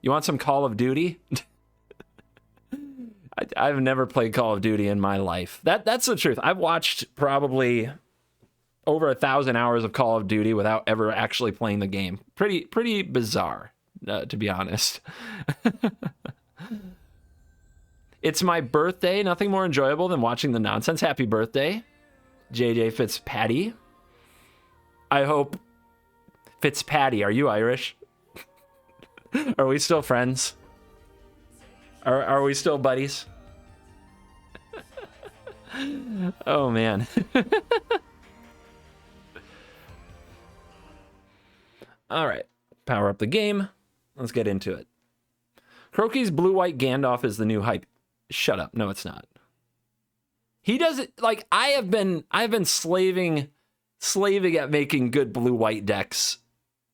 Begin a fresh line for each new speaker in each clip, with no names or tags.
You want some Call of Duty? I've never played Call of Duty in my life. That's the truth. I've watched probably over 1,000 hours of Call of Duty without ever actually playing the game. Pretty bizarre, to be honest. It's my birthday. Nothing more enjoyable than watching the nonsense. Happy birthday, JJ Fitzpatty. I hope Fitzpatty. Are you Irish? Are we still friends? Are we still buddies? Oh, man. All right. Power up the game. Let's get into it. Croaky's blue-white Gandalf is the new hype. Shut up. No, it's not. He does it like I've been slaving at making good blue-white decks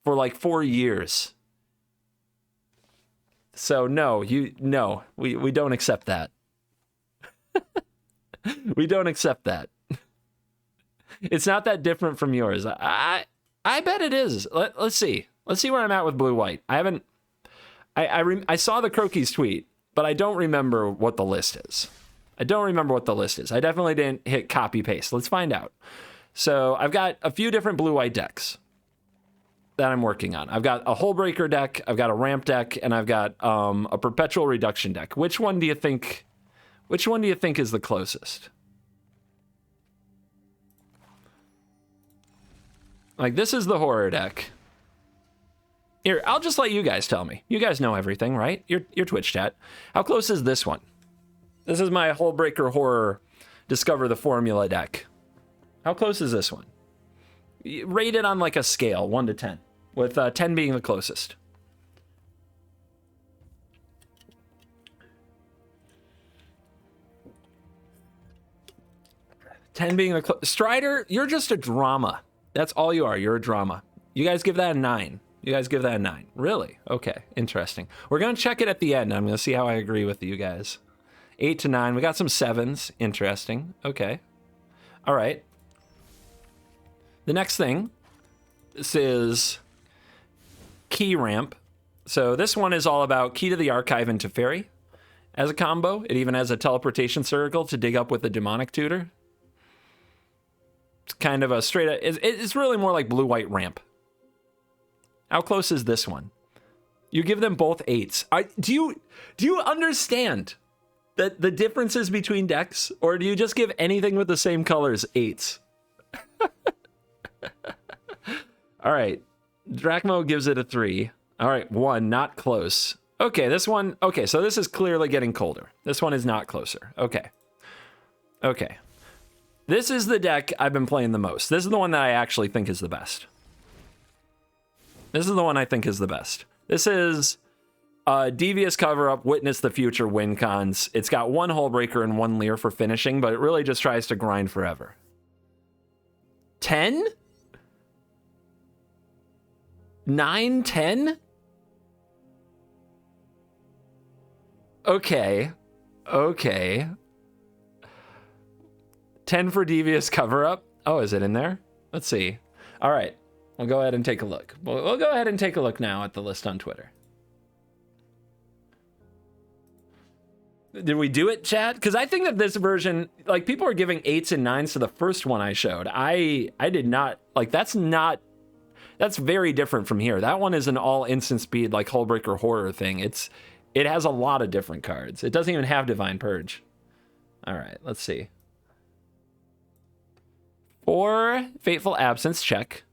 for like 4 years. So no, we don't accept that. We don't accept that. It's not that different from yours. I bet it is. Let's see. Let's see where I'm at with blue-white. I saw the Croaky's tweet, but I don't remember what the list is. I definitely didn't hit copy paste. Let's find out. So I've got a few different blue-white decks that I'm working on. I've got a Hullbreaker deck, I've got a ramp deck, and I've got a perpetual reduction deck. Which one do you think is the closest? Like, this is the horror deck. Here, I'll just let you guys tell me. You guys know everything, right? Your Twitch chat. How close is this one? This is my Hullbreaker Horror Discover the Formula deck. How close is this one? Rate it on like a scale, 1 to 10, with 10 being the closest. Strider, you're just a drama. That's all you are. You're a drama. You guys give that a 9. Really? Okay, interesting. We're going to check it at the end. I'm going to see how I agree with you guys. 8 to 9. We got some 7s. Interesting. Okay. All right. The next thing, this is Key Ramp. So this one is all about Key to the Archive and Teferi as a combo. It even has a teleportation circle to dig up with the Demonic Tutor. It's kind of a straight up, it's really more like blue-white ramp. How close is this one? You give them both 8s. Do you understand the differences between decks? Or do you just give anything with the same colors 8s? All right. Drachmo gives it a 3. All right, 1, not close. Okay, this one, okay, so this is clearly getting colder. This one is not closer. Okay. This is the deck I've been playing the most. This is the one that I actually think is the best. This is Devious Cover-Up, Witness the Future, Win Cons. It's got 1 Hullbreaker and 1 Leer for finishing, but it really just tries to grind forever. 10? 9, 10? Okay. 10 for Devious Cover-Up. Oh, is it in there? Let's see. All right. We'll go ahead and take a look. We'll go ahead and take a look now at the list on Twitter. Did we do it, chat? Because I think that this version, like, people are giving 8s and 9s to the first one I showed. I did not, like, that's very different from here. That one is an all instant speed, like, Hullbreaker Horror thing. It has a lot of different cards. It doesn't even have Divine Purge. All right, let's see. 4 Fateful Absence, check.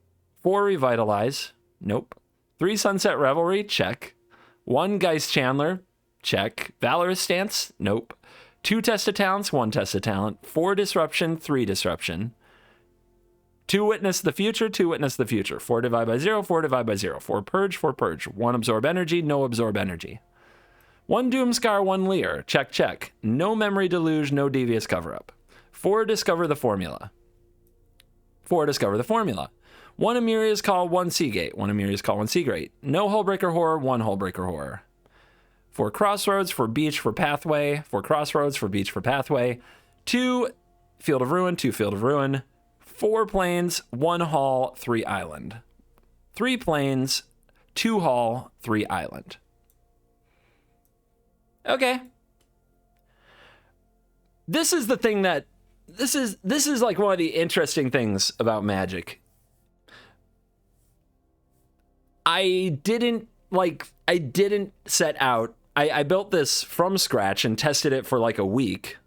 4 Revitalize, nope. 3 Sunset Revelry, check. 1 Geist Chandler, check. Valorous Stance, nope. 2 Test of Talents, 1 Test of Talent. 4 Disruption, 3 Disruption. 2 Witness the Future, 2 Witness the Future. 4 Divide by 0, 4 Divide by 0. 4 Purge, 4 Purge. 1 Absorb Energy, no Absorb Energy. 1 Doomscar, 1 Leer, check. No Memory Deluge, no Devious Cover-Up. 4 Discover the Formula. 1 Amiria's Call, 1 Seagate. 1 Amiria's Call, 1 Seagate. No Hullbreaker Horror, 1 Hullbreaker Horror. 4 Crossroads, for Beach, for Pathway. 4 Crossroads, for Beach, for Pathway. 2 Field of Ruin, 2 Field of Ruin. 4 Plains, 1 Hall, 3 Island. 3 Plains, 2 Hall, 3 Island. Okay. This is the thing that this is like one of the interesting things about Magic. I didn't set out. I built this from scratch and tested it for like a week.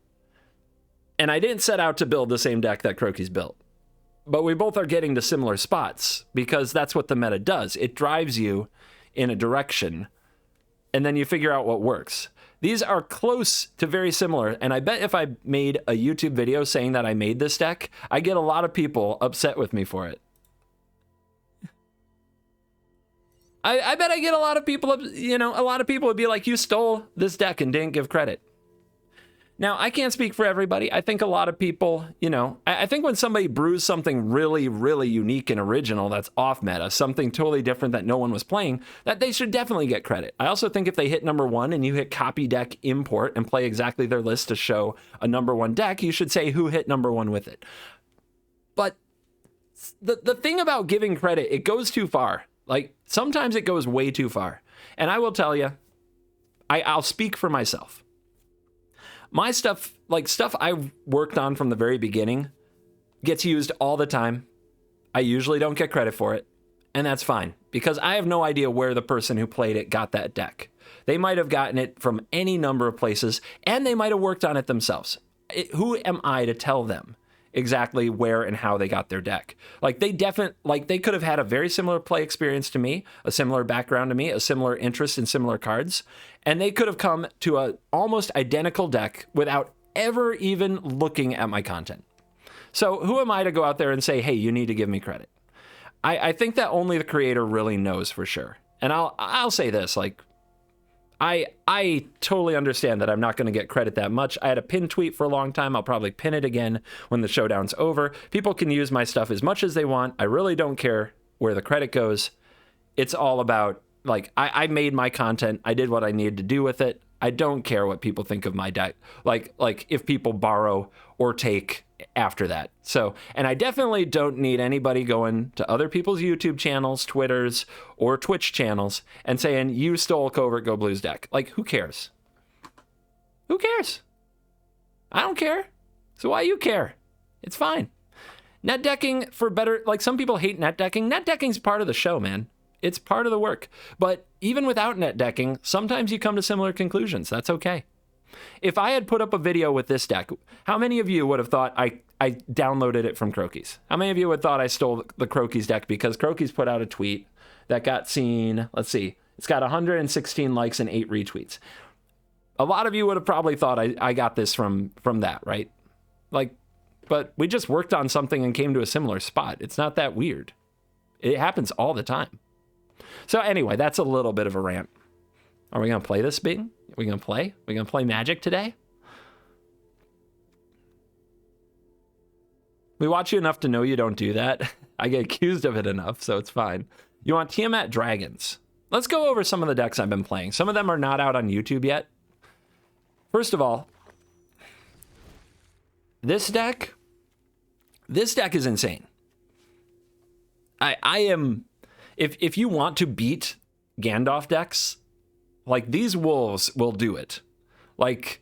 And I didn't set out to build the same deck that Croaky's built. But we both are getting to similar spots because that's what the meta does. It drives you in a direction, and then you figure out what works. These are close to very similar, and I bet if I made a YouTube video saying that I made this deck, I get a lot of people upset with me for it. I bet I get a lot of people, a lot of people would be like, you stole this deck and didn't give credit. Now, I can't speak for everybody. I think a lot of people, I think when somebody brews something really, really unique and original that's off meta, something totally different that no one was playing, that they should definitely get credit. I also think if they hit number one and you hit copy deck import and play exactly their list to show a number one deck, you should say who hit number one with it. But the thing about giving credit, it goes too far. Like, sometimes it goes way too far. And I will tell you, I'll speak for myself. My stuff, like stuff I've worked on from the very beginning, gets used all the time. I usually don't get credit for it. And that's fine, because I have no idea where the person who played it got that deck. They might have gotten it from any number of places, and they might have worked on it themselves. Who am I to tell them exactly where and how they got their deck? Like, they could have had a very similar play experience to me, a similar background to me, a similar interest in similar cards, and they could have come to a almost identical deck without ever even looking at my content. So who am I to go out there and say, hey, you need to give me credit? I think that only the creator really knows for sure. And I'll say this, like, I totally understand that I'm not going to get credit that much. I had a pin tweet for a long time. I'll probably pin it again when the showdown's over. People can use my stuff as much as they want. I really don't care where the credit goes. It's all about, like, I made my content. I did what I needed to do with it. I don't care what people think of my deck. Like if people borrow or take after that. So, and I definitely don't need anybody going to other people's YouTube channels, Twitters, or Twitch channels and saying, you stole Covert Go Blues deck. Like, who cares? Who cares? I don't care. So why you care? It's fine. Net decking for better, like, some people hate net decking. Net decking's part of the show, man. It's part of the work. But even without net decking, sometimes you come to similar conclusions. That's okay. If I had put up a video with this deck, how many of you would have thought I downloaded it from Croaky's? How many of you would have thought I stole the Croaky's deck because Croaky's put out a tweet that got seen, let's see, it's got 116 likes and 8 retweets. A lot of you would have probably thought I got this from that, right? Like, but we just worked on something and came to a similar spot. It's not that weird. It happens all the time. So anyway, that's a little bit of a rant. Are we going to play this, Bing? Are we going to play? Are we going to play Magic today? We watch you enough to know you don't do that. I get accused of it enough, so it's fine. You want Tiamat Dragons. Let's go over some of the decks I've been playing. Some of them are not out on YouTube yet. First of all, this deck is insane. I am... If you want to beat Gandalf decks, like, these wolves will do it. Like,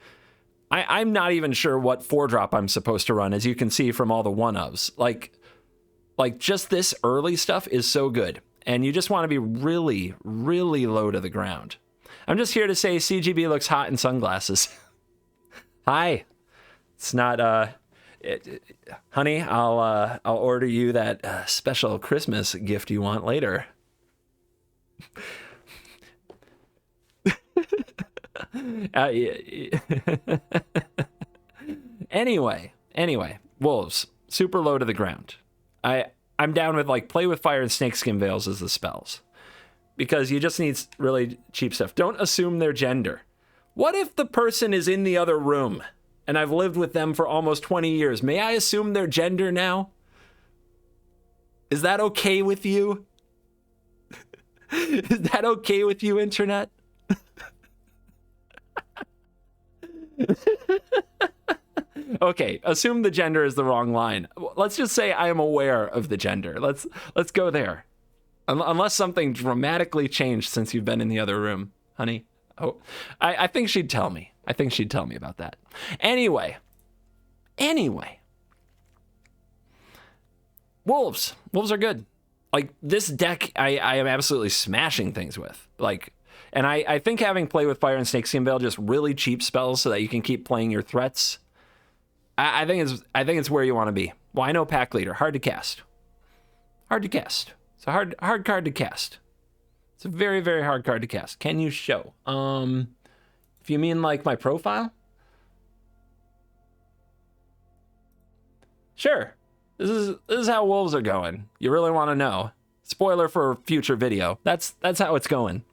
I'm not even sure what 4-drop I'm supposed to run, as you can see from all the 1-ofs. Like just this early stuff is so good. And you just want to be really, really low to the ground. I'm just here to say CGB looks hot in sunglasses. Hi. It's not, honey, I'll order you that special Christmas gift you want later. Anyway, wolves, super low to the ground. I'm down with, like, play with fire and snakeskin veils as the spells, because you just need really cheap stuff. Don't assume their gender. What if the person is in the other room and I've lived with them for almost 20 years? May I assume their gender now? Is that okay with you? Is that okay with you, internet? Okay, assume the gender is the wrong line. Let's just say I am aware of the gender. Let's go there. Unless something dramatically changed since you've been in the other room. Honey, Oh, I think she'd tell me. I think she'd tell me about that. Anyway. Wolves. Wolves are good. Like, this deck, I am absolutely smashing things with. Like, and I think having Play with Fire and Snakeskin Veil, just really cheap spells so that you can keep playing your threats, I think it's where you want to be. Wino Pack Leader, hard to cast. It's a hard card to cast. It's a very, very hard card to cast. Can you show? If you mean like my profile? Sure. This is how wolves are going. You really want to know. Spoiler for a future video. That's how it's going.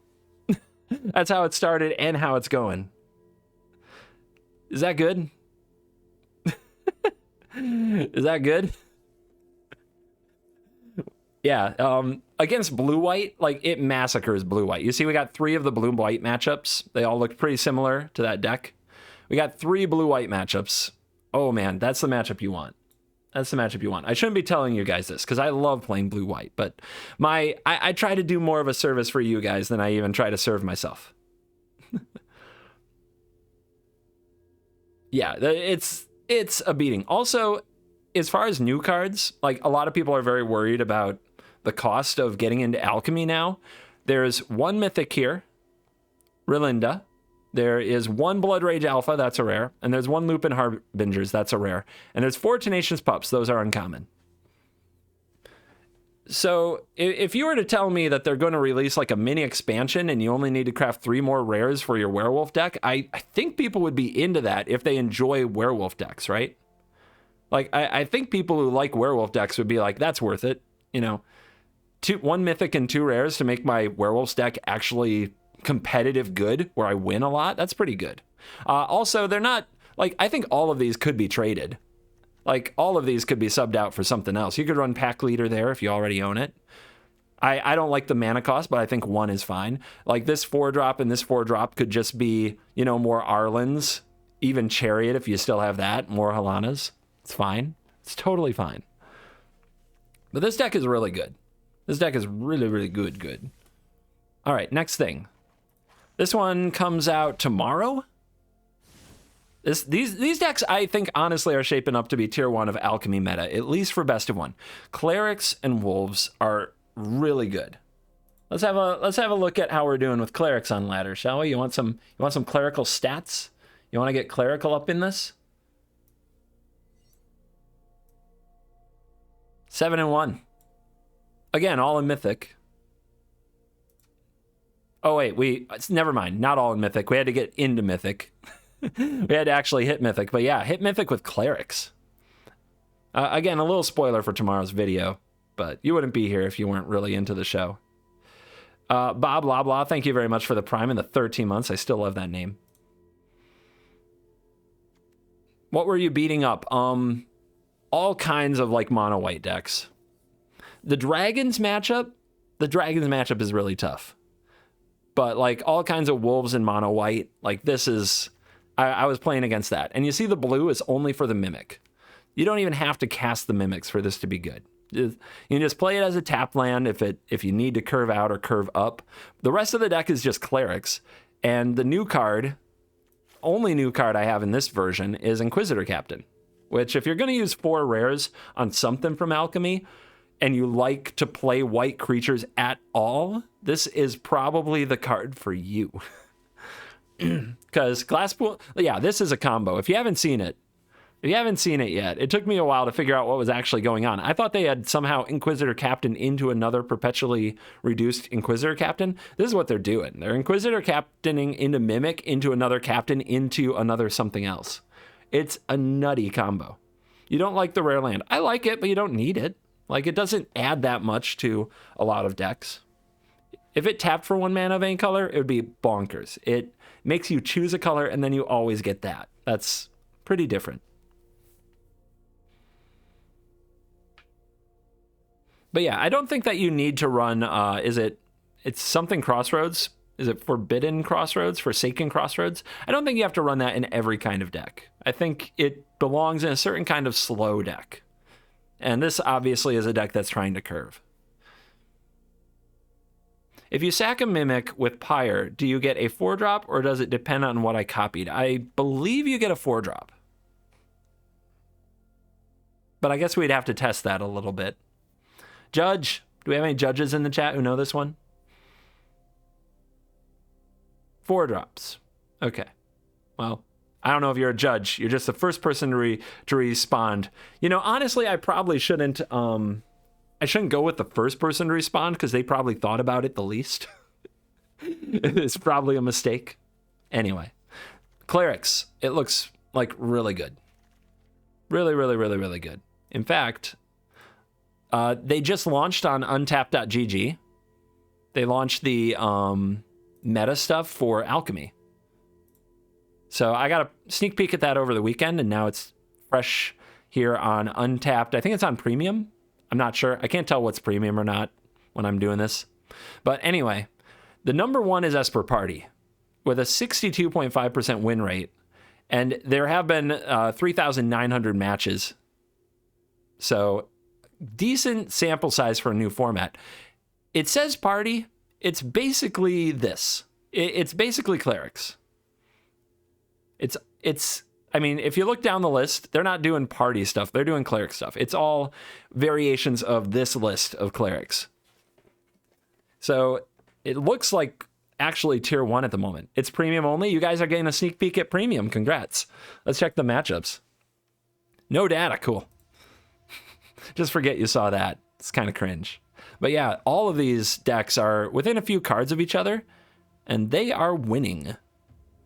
That's how it started and how it's going. Is that good? Is that good? Yeah, against blue-white, like, it massacres blue-white. You see, we got 3 of the blue-white matchups. They all look pretty similar to that deck. We got 3 blue-white matchups. Oh, man, that's the matchup you want. That's the matchup you want. I shouldn't be telling you guys this, because I love playing blue-white, but I try to do more of a service for you guys than I even try to serve myself. Yeah, it's a beating. Also, as far as new cards, like, a lot of people are very worried about the cost of getting into Alchemy now. There's 1 Mythic here, Relinda. There is 1 Blood Rage Alpha, that's a rare. And there's 1 Lupin Harbingers, that's a rare. And there's 4 Tenacious Pups, those are uncommon. So if you were to tell me that they're going to release like a mini expansion and you only need to craft 3 more rares for your werewolf deck, I think people would be into that if they enjoy werewolf decks, right? Like, I think people who like werewolf decks would be like, that's worth it. You know, 1 mythic and 2 rares to make my werewolf deck actually competitive good, where I win a lot. That's pretty good. Also, they're not, like, I think all of these could be traded. Like, all of these could be subbed out for something else. You could run Pack Leader there if you already own it. I don't like the mana cost, but I think 1 is fine. Like, this 4-drop and this 4-drop could just be, you know, more Arlens, even Chariot if you still have that, more Halanas. It's fine. It's totally fine. But this deck is really good. This deck is really, really good. All right, next thing. This one comes out tomorrow. These decks, I think, honestly, are shaping up to be tier 1 of Alchemy meta, at least for best of 1. Clerics and Wolves are really good. Let's have a look at how we're doing with Clerics on ladder, shall we? You want some clerical stats? You want to get clerical up in this? 7-1. Again, all in Mythic. Oh wait, never mind. Not all in Mythic. We had to get into Mythic. We had to actually hit Mythic. But yeah, hit Mythic with Clerics. Again, a little spoiler for tomorrow's video, but you wouldn't be here if you weren't really into the show. Bob Blah Blah, thank you very much for the Prime and the 13 months. I still love that name. What were you beating up? All kinds of like mono white decks. The Dragons matchup is really tough. But like all kinds of wolves and mono white, like this is, I was playing against that. And you see the blue is only for the Mimic. You don't even have to cast the Mimics for this to be good. You can just play it as a tap land if you need to curve out or curve up. The rest of the deck is just Clerics. And the new card, only new card I have in this version is Inquisitor Captain. Which if you're going to use 4 rares on something from Alchemy, and you like to play white creatures at all, this is probably the card for you. Because Glasspool, yeah, this is a combo. If you haven't seen it yet, it took me a while to figure out what was actually going on. I thought they had somehow Inquisitor Captain into another perpetually reduced Inquisitor Captain. This is what they're doing. They're Inquisitor Captaining into Mimic, into another Captain, into another something else. It's a nutty combo. You don't like the rare land. I like it, but you don't need it. Like, it doesn't add that much to a lot of decks. If it tapped for 1 mana of any color, it would be bonkers. It makes you choose a color, and then you always get that. That's pretty different. But yeah, I don't think that you need to run, it's something Crossroads? Is it Forbidden Crossroads? Forsaken Crossroads? I don't think you have to run that in every kind of deck. I think it belongs in a certain kind of slow deck. And this obviously is a deck that's trying to curve. If you sack a Mimic with Pyre, do you get a 4-drop or does it depend on what I copied? I believe you get a 4-drop. But I guess we'd have to test that a little bit. Judge, do we have any judges in the chat who know this one? 4 drops. Okay. Well, I don't know if you're a judge. You're just the first person to respond. You know, honestly, I probably shouldn't go with the first person to respond because they probably thought about it the least. It's probably a mistake. Anyway, Clerics, it looks like really good. Really, really, really, really good. In fact, they just launched on untapped.gg. They launched the meta stuff for Alchemy. So I got a sneak peek at that over the weekend, and now it's fresh here on Untapped. I think it's on Premium. I'm not sure. I can't tell what's Premium or not when I'm doing this. But anyway, the number one is Esper Party with a 62.5% win rate. And there have been 3,900 matches. So decent sample size for a new format. It says Party. It's basically this. It's basically Clerics. I mean, if you look down the list, they're not doing Party stuff. They're doing Cleric stuff. It's all variations of this list of Clerics. So it looks like actually tier 1 at the moment. It's Premium only. You guys are getting a sneak peek at Premium. Congrats. Let's check the matchups. No data. Cool. Just forget you saw that. It's kind of cringe. But yeah, all of these decks are within a few cards of each other, and they are winning.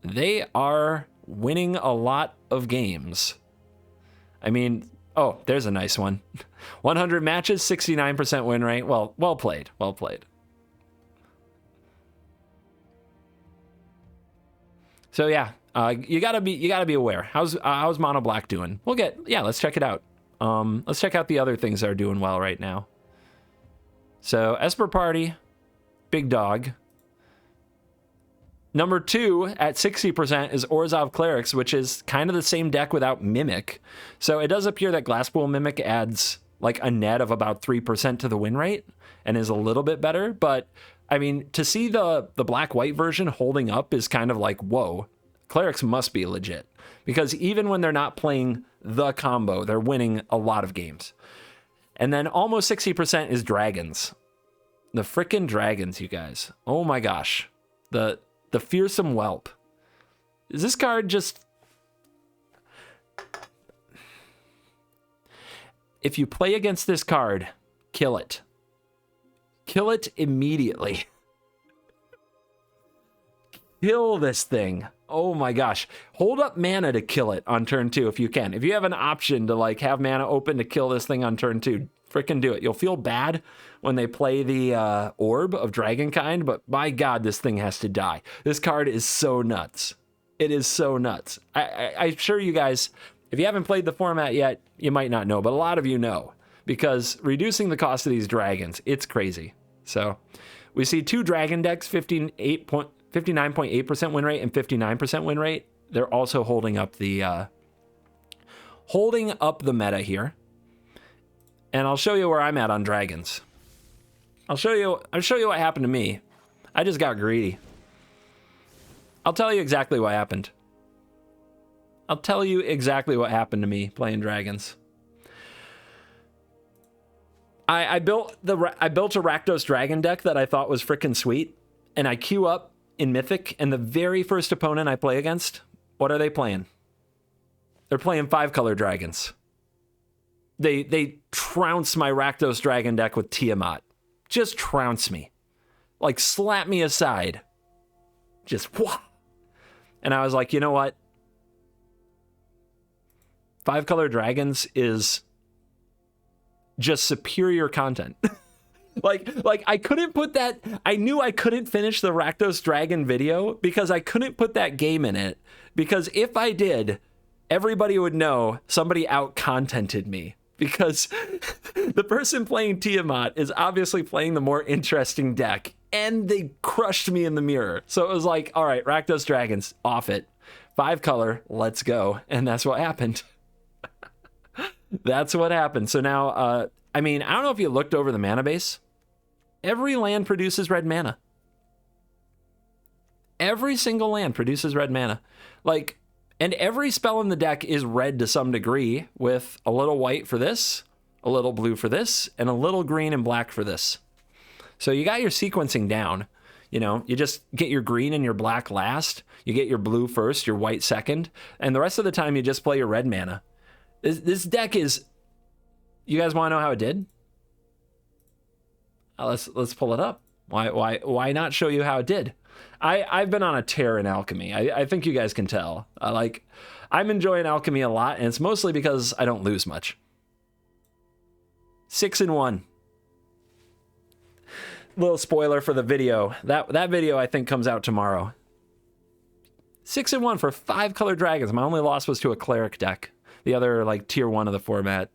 They are winning a lot of games. I mean, oh, there's a nice one. 100 matches, 69% win rate. Well played. Well played. So yeah, you gotta be aware. How's Mono Black doing? Let's check it out. Let's check out the other things that are doing well right now. So Esper Party, big dog. Number 2 at 60% is Orzhov Clerics, which is kind of the same deck without Mimic. So it does appear that Glasspool Mimic adds like a net of about 3% to the win rate and is a little bit better. But I mean, to see the black-white version holding up is kind of like, whoa, Clerics must be legit. Because even when they're not playing the combo, they're winning a lot of games. And then almost 60% is Dragons. The frickin' Dragons, you guys. Oh my gosh. The Fearsome Whelp. Is this card just... If you play against this card, kill it. Kill it immediately. Kill this thing. Oh my gosh. Hold up mana to kill it on turn 2 if you can. If you have an option to like have mana open to kill this thing on turn 2, frickin' do it. You'll feel bad when they play the Orb of Dragonkind, but my god, this thing has to die. This card is so nuts. It is so nuts. I'm sure you guys, if you haven't played the format yet, you might not know, but a lot of you know, because reducing the cost of these dragons, it's crazy. So we see 2 dragon decks, 59.8% win rate and 59% win rate. They're also holding up the meta here. And I'll show you where I'm at on dragons. I'll show you what happened to me. I just got greedy. I'll tell you exactly what happened. I'll tell you exactly what happened to me playing dragons. I built a Rakdos dragon deck that I thought was freaking sweet, and I queue up in Mythic, and the very first opponent I play against, what are they playing? They're playing 5-color dragons. They trounce my Rakdos dragon deck with Tiamat. Just trounce me. Like, slap me aside. Just, wah. And I was like, you know what? 5-color dragons is just superior content. like I couldn't put that, I knew I couldn't finish the Rakdos dragon video because I couldn't put that game in it. Because if I did, everybody would know somebody out-contented me. Because the person playing Tiamat is obviously playing the more interesting deck. And they crushed me in the mirror. So it was like, all right, Rakdos Dragons, off it. 5-color, let's go. And that's what happened. That's what happened. So now, I mean, I don't know if you looked over the mana base. Every land produces red mana. Every single land produces red mana. Like, and every spell in the deck is red to some degree, with a little white for this, a little blue for this, and a little green and black for this. So you got your sequencing down. You know, you just get your green and your black last, you get your blue first, your white second, and the rest of the time you just play your red mana. This deck is... You guys want to know how it did? Let's pull it up. Why not show you how it did? I've been on a tear in Alchemy. I think you guys can tell. I'm enjoying Alchemy a lot, and it's mostly because I don't lose much. 6-1. Little spoiler for the video. That video I think comes out tomorrow. 6-1 for 5 color dragons. My only loss was to a cleric deck. The other like tier 1 of the format.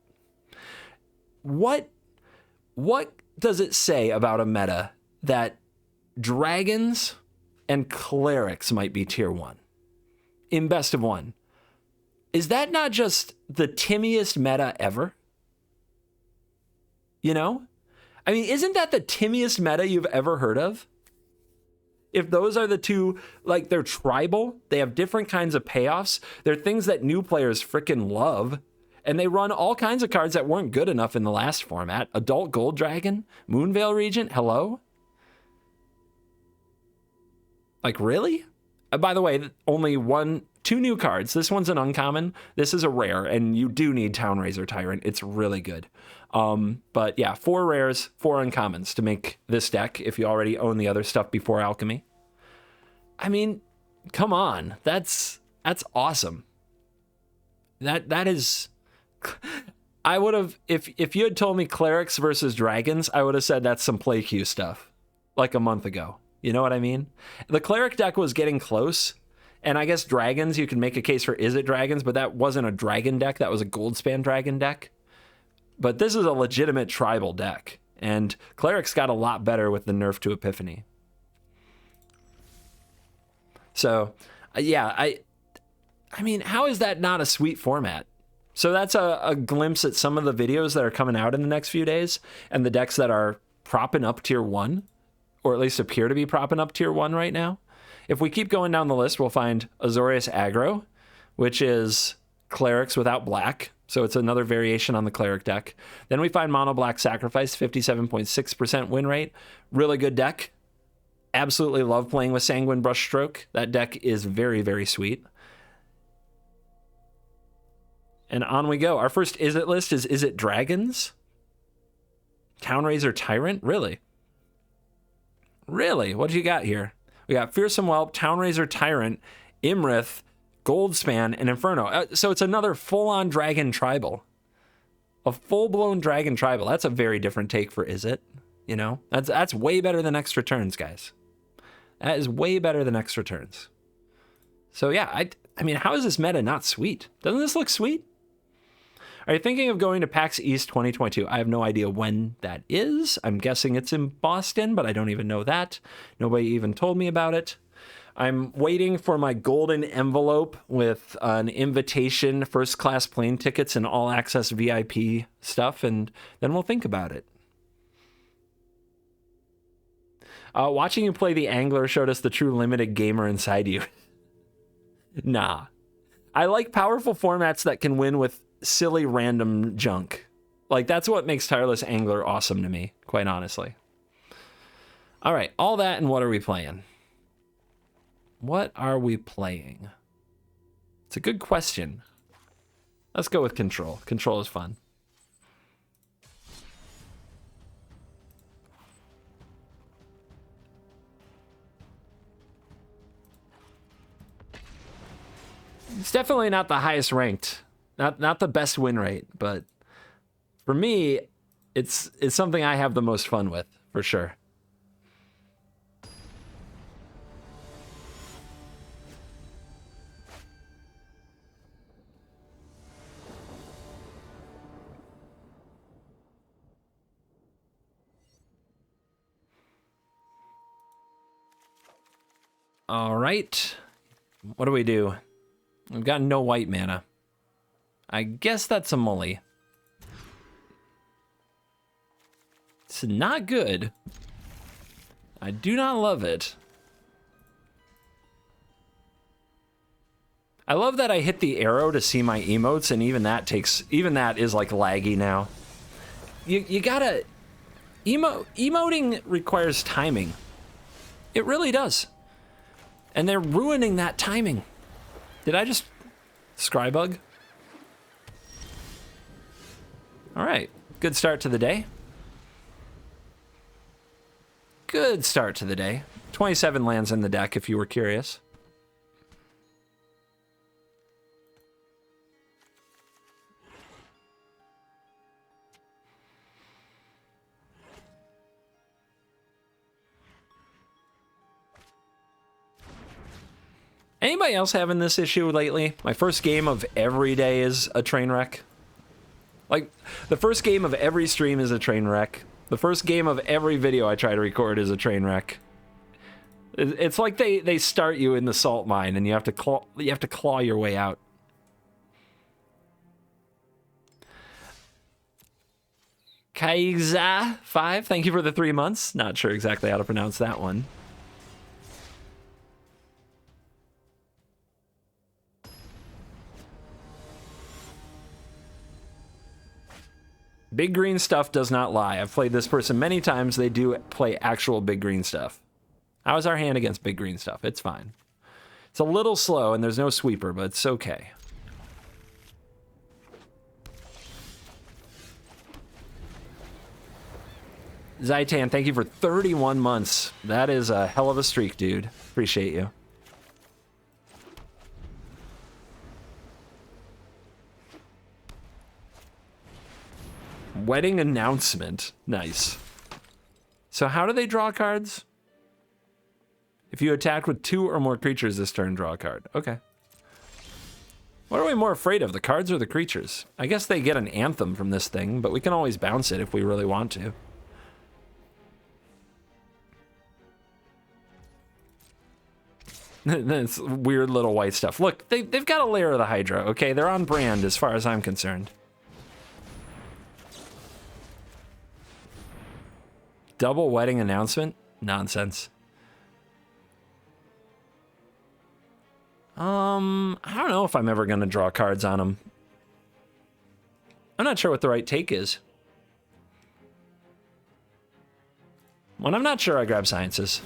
What does it say about a meta that dragons and clerics might be tier 1 in best of 1? Is that not just the timmiest meta ever? You know? I mean, isn't that the timmiest meta you've ever heard of? If those are the two, like, they're tribal, they have different kinds of payoffs, they're things that new players freaking love, and they run all kinds of cards that weren't good enough in the last format. Adult Gold Dragon, Moonveil Regent, hello? Like, really? By the way, only 2 new cards. This one's an uncommon. This is a rare, and you do need Townraiser Tyrant. It's really good. But yeah, 4 rares, 4 uncommons to make this deck if you already own the other stuff before Alchemy. I mean, come on. That's awesome. That is... I would have... If you had told me clerics versus dragons, I would have said that's some play queue stuff. Like a month ago. You know what I mean? The cleric deck was getting close. And I guess dragons, you can make a case for is it dragons, but that wasn't a dragon deck. That was a Goldspan dragon deck. But this is a legitimate tribal deck. And clerics got a lot better with the nerf to Epiphany. So, yeah, I mean, how is that not a sweet format? So that's a glimpse at some of the videos that are coming out in the next few days, and the decks that are propping up tier 1, or at least appear to be propping up tier 1 right now. If we keep going down the list, we'll find Azorius Aggro, which is clerics without black. So it's another variation on the cleric deck. Then we find Mono Black Sacrifice, 57.6% win rate. Really good deck. Absolutely love playing with Sanguine Brushstroke. That deck is very, very sweet. And on we go. Our first Is It list is It Dragons? Townraiser Tyrant? Really? Really? What do you got here? We got Fearsome Whelp, Townraiser Tyrant, Imrith, Goldspan, and Inferno. So it's another full-on dragon tribal. A full-blown dragon tribal. That's a very different take for Is It? You know? That's way better than Extra Turns, guys. That is way better than Extra Turns. So yeah, I mean, how is this meta not sweet? Doesn't this look sweet? Are you thinking of going to PAX East 2022? I have no idea when that is. I'm guessing it's in Boston, but I don't even know that. Nobody even told me about it. I'm waiting for my golden envelope with an invitation, first class plane tickets, and all access VIP stuff, and then we'll think about it. Watching you play the Angler showed us the true limited gamer inside you. Nah. I like powerful formats that can win with silly random junk. Like, that's what makes Tireless Angler awesome to me, quite honestly. All right, all that, and what are we playing? What are we playing? It's a good question. Let's go with Control. Control is fun. It's definitely not the highest ranked. Not the best win rate, but for me, it's something I have the most fun with, for sure. All right. What do we do? We've got no white mana. I guess that's a mully. It's not good. I do not love it. I love that I hit the arrow to see my emotes, and even that is like laggy now. You gotta... Emoting requires timing. It really does. And they're ruining that timing. Did I just scrybug? All right, good start to the day. Good start to the day. 27 lands in the deck, if you were curious. Anybody else having this issue lately? My first game of every day is a train wreck. Like, the first game of every stream is a train wreck. The first game of every video I try to record is a train wreck. It's like they start you in the salt mine and you have to claw your way out. Kaiza5, thank you for the 3 months. Not sure exactly how to pronounce that one. Big green stuff does not lie. I've played this person many times. They do play actual big green stuff. How is our hand against big green stuff? It's fine. It's a little slow and there's no sweeper, but it's okay. Zaitan, thank you for 31 months. That is a hell of a streak, dude. Appreciate you. Wedding announcement. Nice. So how do they draw cards? If you attack with 2 or more creatures this turn, draw a card. Okay. What are we more afraid of, the cards or the creatures? I guess they get an anthem from this thing, but we can always bounce it if we really want to. This weird little white stuff. Look, they've got a layer of the Hydra, okay? They're on brand as far as I'm concerned. Double wedding announcement? Nonsense. I don't know if I'm ever going to draw cards on them. I'm not sure what the right take is. When I'm not sure, I grab sciences.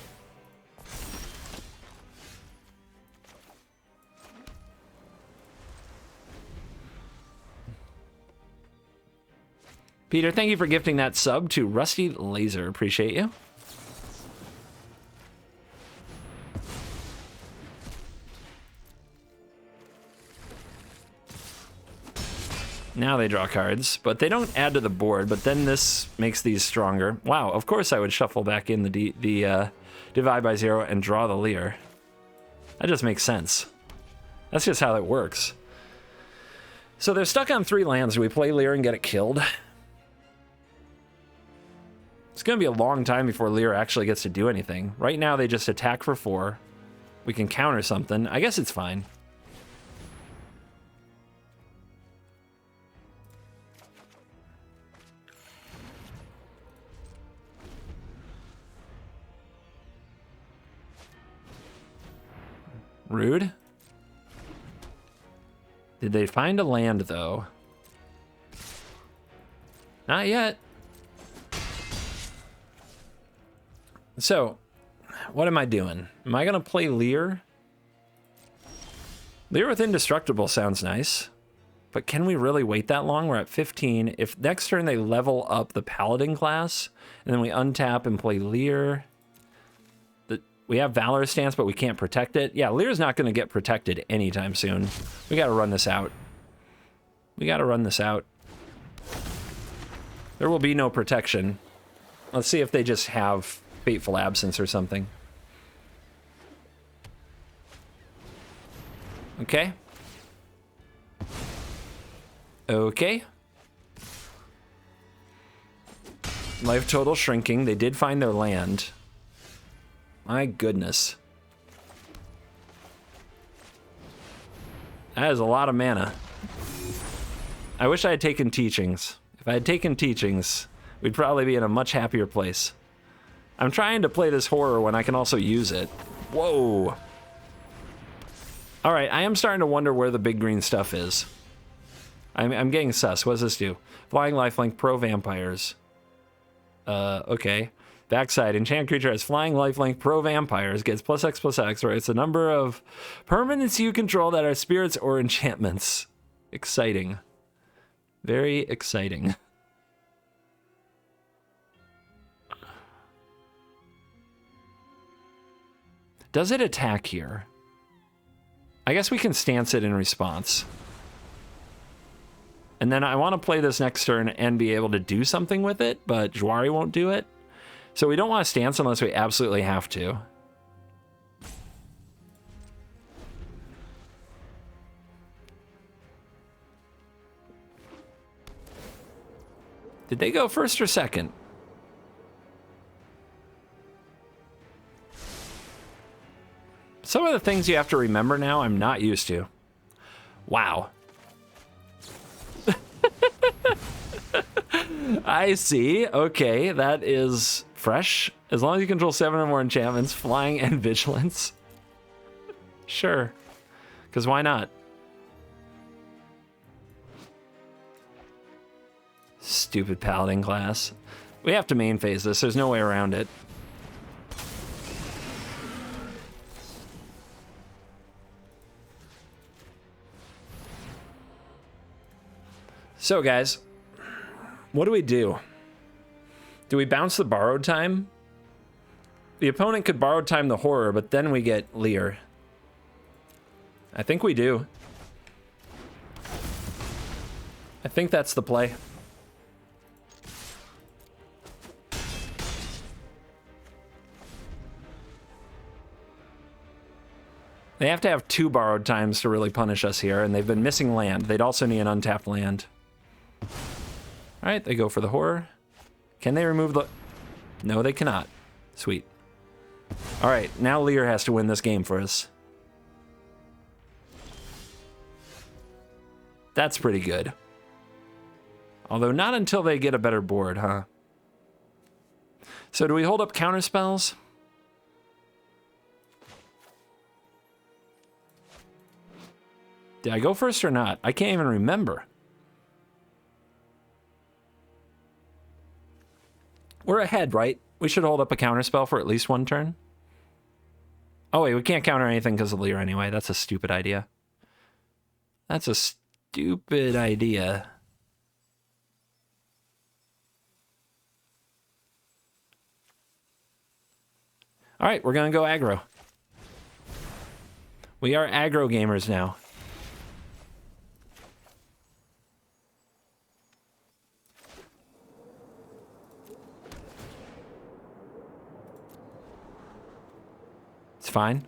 Peter, thank you for gifting that sub to Rusty Laser. Appreciate you. Now they draw cards, but they don't add to the board, but then this makes these stronger. Wow, of course I would shuffle back in the divide by 0 and draw the Leer. That just makes sense. That's just how it works. So they're stuck on 3 lands. Do we play Leer and get it killed? It's going to be a long time before Leer actually gets to do anything. Right now, they just attack for 4. We can counter something. I guess it's fine. Rude. Did they find a land, though? Not yet. So, what am I doing? Am I going to play Leer? Leer with Indestructible sounds nice. But can we really wait that long? We're at 15. If next turn they level up the Paladin class, and then we untap and play Leer. We have Valorous Stance, but we can't protect it. Yeah, Leer's not going to get protected anytime soon. We got to run this out. We got to run this out. There will be no protection. Let's see if they just have Fateful Absence or something. Okay. Okay. Life total shrinking. They did find their land. My goodness. That is a lot of mana. I wish I had taken Teachings. If I had taken Teachings, we'd probably be in a much happier place. I'm trying to play this horror when I can also use it. Whoa. All right, I am starting to wonder where the big green stuff is. I'm getting sus. What does this do? Flying lifelink, pro vampires. Okay. Backside, enchant creature has flying lifelink, pro vampires, gets +X/+X, right? It's a number of permanents you control that are spirits or enchantments. Exciting. Very exciting. Does it attack here? I guess we can stance it in response. And then I want to play this next turn and be able to do something with it, but Jwari won't do it. So we don't want to stance unless we absolutely have to. Did they go first or second? Some of the things you have to remember now, I'm not used to. Wow. I see. Okay, that is fresh. As long as you control 7 or more enchantments, flying and vigilance. Sure. Because why not? Stupid paladin class. We have to main phase this. There's no way around it. So, guys, what do we do? Do we bounce the borrowed time? The opponent could borrowed time the horror, but then we get Lear. I think we do. I think that's the play. They have to have 2 borrowed times to really punish us here, and they've been missing land. They'd also need an untapped land. All right, they go for the horror. Can they remove the... No, they cannot. Sweet. All right, now Lear has to win this game for us. That's pretty good. Although not until they get a better board, huh? So do we hold up counter spells? Did I go first or not? I can't even remember. We're ahead, right? We should hold up a counterspell for at least 1 turn. Oh, wait, we can't counter anything because of Lear anyway. That's a stupid idea. That's a stupid idea. All right, we're going to go aggro. We are aggro gamers now. It's fine.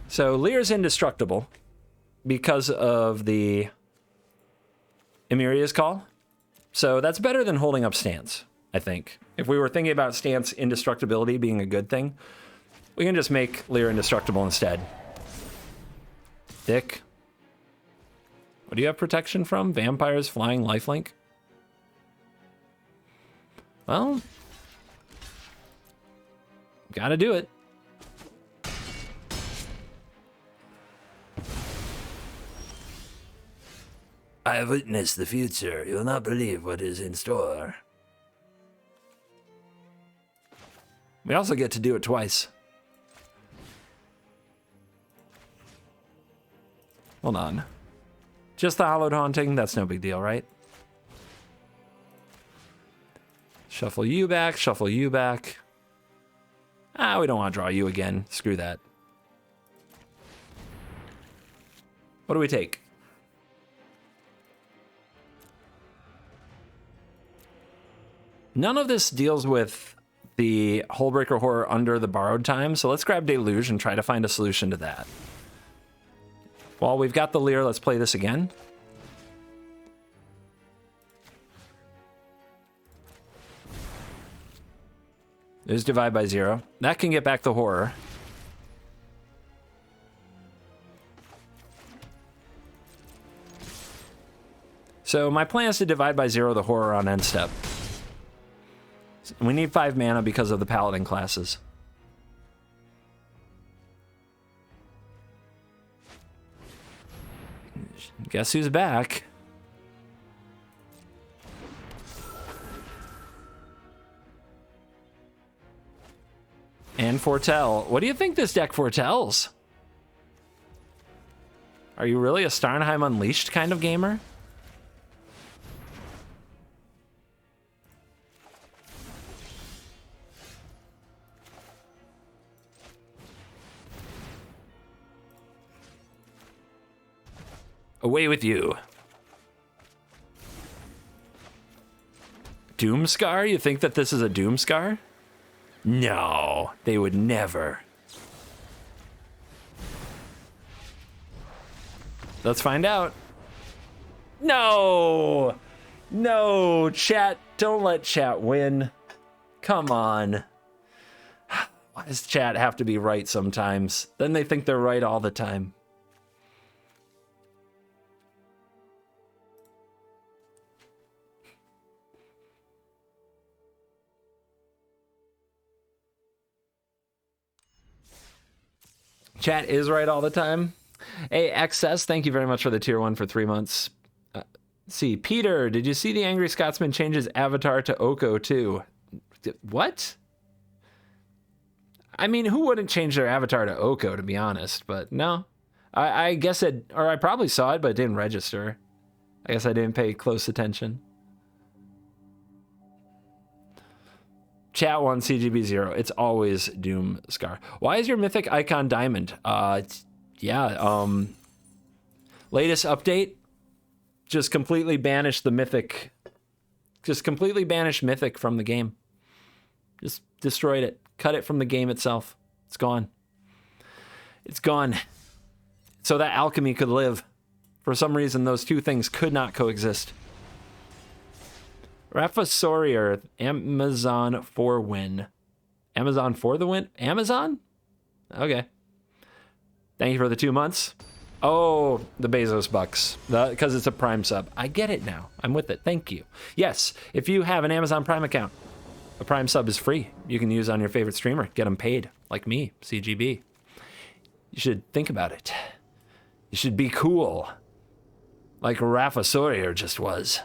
So Lear's indestructible because of the Emiria's Call. So that's better than holding up stance, I think. If we were thinking about stance indestructibility being a good thing, we can just make Lear indestructible instead. Dick. What do you have protection from? Vampires, flying, lifelink? Well, gotta do it. I have witnessed the future. You will not believe what is in store. We also get to do it twice. Hold on. Just the Hallowed Haunting? That's no big deal, right? Shuffle you back, shuffle you back. Ah, we don't want to draw you again. Screw that. What do we take? None of this deals with the Hullbreaker Horror under the borrowed time, so let's grab Deluge and try to find a solution to that. While we've got the Lear, let's play this again. There's Divide by 0. That can get back the Horror. So So my plan is to divide by 0 the horror on end step. We need 5 mana because of the paladin classes. Guess who's back? And foretell. What do you think this deck foretells? Are you really a Starnheim Unleashed kind of gamer? Away with you. Doomscar? You think that this is a Doomscar? No, they would never. Let's find out. No! No, chat. Don't let chat win. Come on. Why does chat have to be right sometimes? Then they think they're right all the time. Chat is right all the time. Hey, XS, thank you very much for the tier 1 for 3 months. See, Peter, did you see the Angry Scotsman change his avatar to Oko too? What? I mean, who wouldn't change their avatar to Oko, to be honest? But no. I guess it, or I probably saw it, but it didn't register. I guess I didn't pay close attention. Chat 1, CGB 0. It's always Doomscar. Why is your mythic icon diamond? Yeah, latest update. Just completely banished the mythic. Just completely banished mythic from the game. Just destroyed it. Cut it from the game itself. It's gone. It's gone. So that alchemy could live. For some reason, those two things could not coexist. Rafa Sawyer, Amazon for win. Amazon for the win? Amazon? Okay. Thank you for the 2 months. Oh, the Bezos bucks. Because it's a Prime sub. I get it now. I'm with it. Thank you. Yes, if you have an Amazon Prime account, a Prime sub is free. You can use on your favorite streamer. Get them paid. Like me, CGB. You should think about it. You should be cool. Like Rafa Sawyer just was.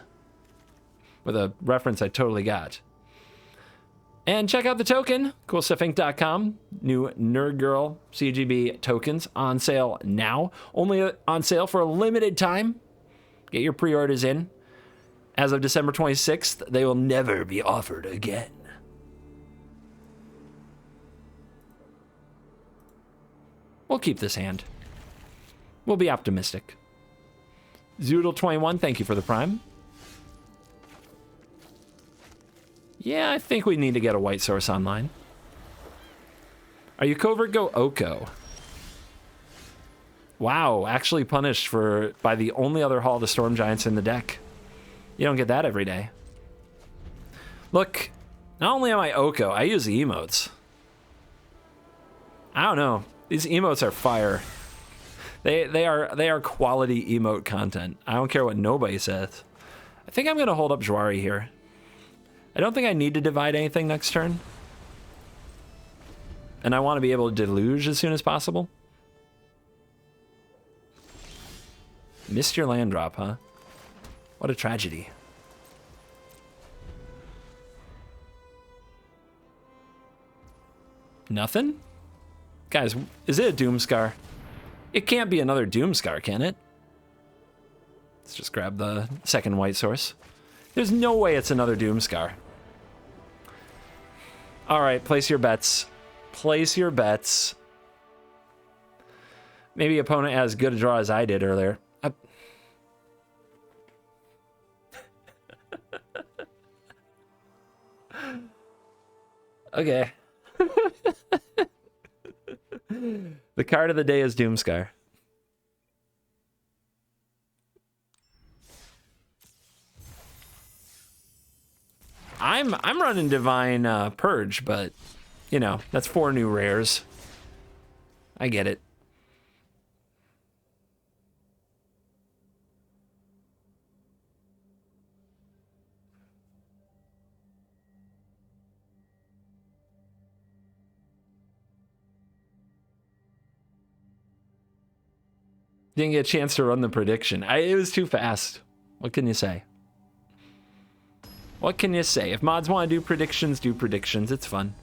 With a reference I totally got. And check out the token, coolstuffinc.com. New Nerd Girl CGB tokens on sale now. Only on sale for a limited time. Get your pre-orders in. As of December 26th, they will never be offered again. We'll keep this hand. We'll be optimistic. Zoodle21, thank you for the Prime. Yeah, I think we need to get a white source online. Are you covert? Go Oko. Wow, actually punished by the only other Hall of the Storm Giants in the deck. You don't get that every day. Look, not only am I Oko, I use the emotes. I don't know. These emotes are fire. They are quality emote content. I don't care what nobody says. I think I'm gonna hold up Jwari here. I don't think I need to divide anything next turn. And I want to be able to deluge as soon as possible. Missed your land drop, huh? What a tragedy. Nothing? Guys, is it a Doomscar? It can't be another Doomscar, can it? Let's just grab the second white source. There's no way it's another Doomscar. All right, place your bets. Place your bets. Maybe opponent has as good a draw as I did earlier. Okay. The card of the day is Doomscar. I'm running Divine Purge, but you know, that's 4 new rares. I get it. Didn't get a chance to run the prediction. It was too fast. What can you say? What can you say? If mods want to do predictions, do predictions. It's fun.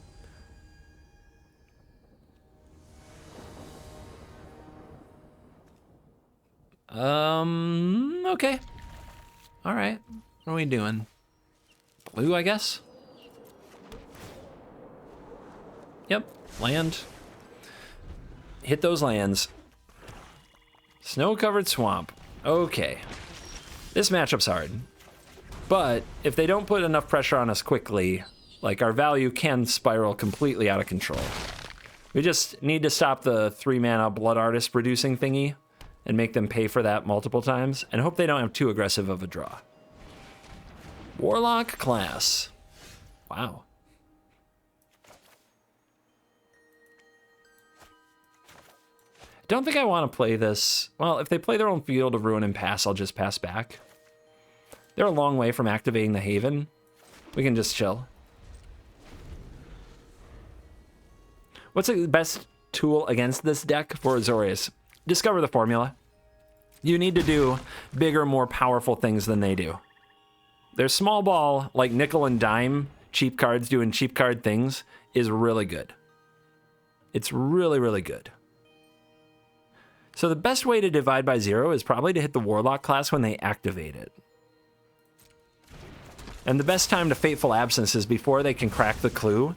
Okay. All right. What are we doing? Blue, I guess? Yep. Land. Hit those lands. Snow-covered swamp. Okay. This matchup's hard. But if they don't put enough pressure on us quickly, like, our value can spiral completely out of control. We just need to stop the 3-mana Blood Artist producing thingy and make them pay for that multiple times, and hope they don't have too aggressive of a draw. Warlock class. Wow. Don't think I want to play this. Well, if they play their own Field of Ruin and pass, I'll just pass back. They're a long way from activating the Haven. We can just chill. What's the best tool against this deck for Azorius? Discover the formula. You need to do bigger, more powerful things than they do. Their small ball, like nickel and dime, cheap cards doing cheap card things, is really good. It's really, really good. So the best way to divide by 0 is probably to hit the Warlock class when they activate it. And the best time to Fateful Absence is before they can crack the clue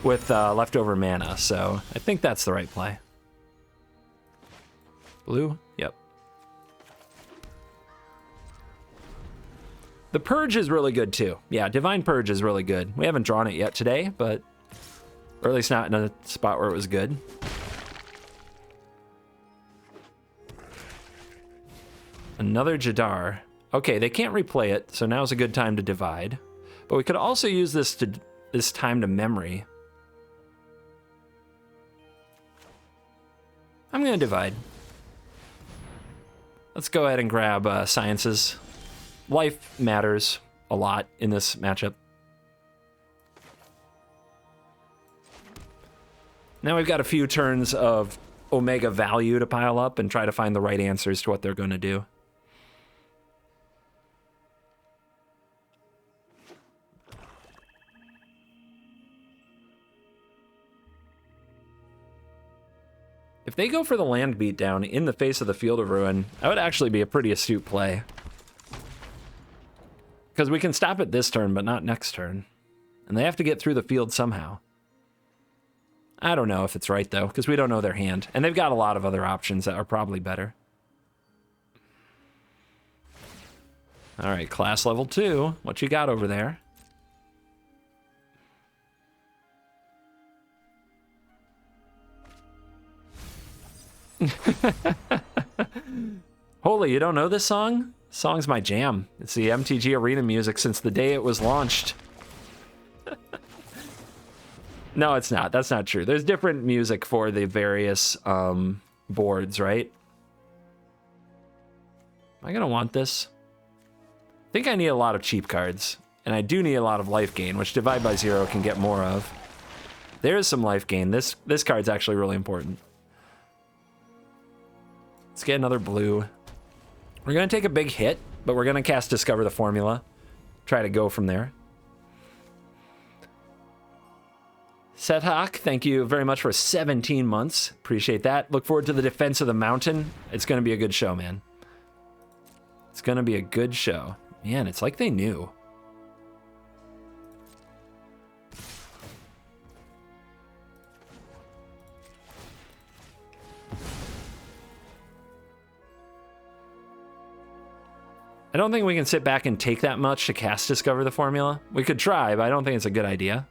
with leftover mana, so I think that's the right play. Blue? Yep. The Purge is really good too. Yeah, Divine Purge is really good. We haven't drawn it yet today, but... or at least not in a spot where it was good. Another Jadar. Okay, they can't replay it, so now's a good time to divide. But we could also use this time to memory. I'm gonna divide. Let's go ahead and grab Sciences. Life matters a lot in this matchup. Now we've got a few turns of Omega value to pile up and try to find the right answers to what they're going to do. If they go for the land beatdown in the face of the Field of Ruin, that would actually be a pretty astute play. Because we can stop it this turn, but not next turn. And they have to get through the field somehow. I don't know if it's right, though, because we don't know their hand. And they've got a lot of other options that are probably better. All right, class level 2. What you got over there? Holy, you don't know this song? This song's my jam. It's the MTG Arena music since the day it was launched. No, it's not. That's not true. There's different music for the various boards, right? Am I gonna want this? I think I need a lot of cheap cards. And I do need a lot of life gain, which Divide by 0 can get more of. There's some life gain. This card's actually really important. Let's get another blue. We're going to take a big hit, but we're going to cast Discover the Formula. Try to go from there. Sethak, thank you very much for 17 months. Appreciate that. Look forward to the Defense of the Mountain. It's going to be a good show, man. It's going to be a good show. Man, it's like they knew. I don't think we can sit back and take that much to cast Discover the Formula. We could try, but I don't think it's a good idea.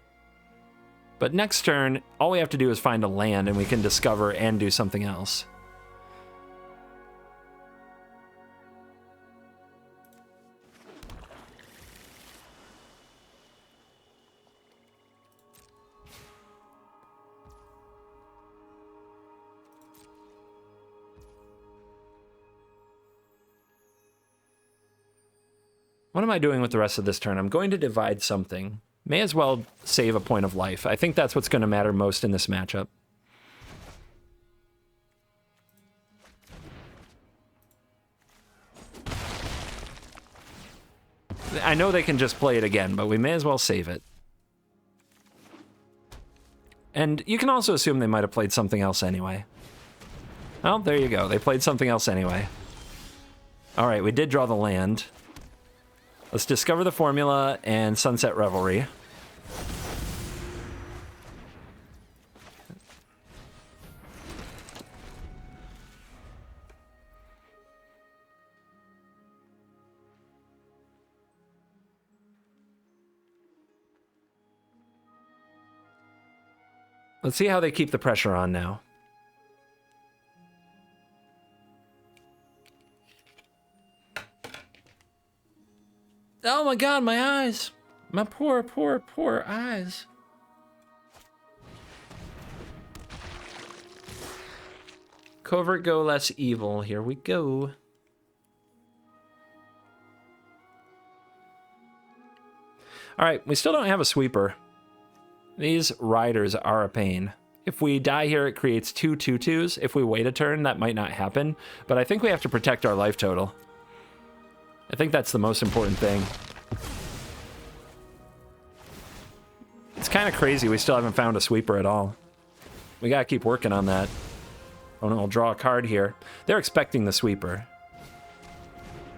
But next turn, all we have to do is find a land and we can discover and do something else. What am I doing with the rest of this turn? I'm going to divide something. May as well save a point of life. I think that's what's going to matter most in this matchup. I know they can just play it again, but we may as well save it. And you can also assume they might have played something else anyway. Oh, there you go. They played something else anyway. All right, we did draw the land. Let's discover the formula and Sunset Revelry. Let's see how they keep the pressure on now. Oh my god, my eyes. My poor, poor, poor eyes. Covert go less evil. Here we go. All right, we still don't have a sweeper. These riders are a pain. If we die here, it creates 2 2/2s. If we wait a turn, that might not happen. But I think we have to protect our life total. I think that's the most important thing. It's kind of crazy we still haven't found a sweeper at all. We gotta keep working on that. Oh no, I'll draw a card here. They're expecting the sweeper.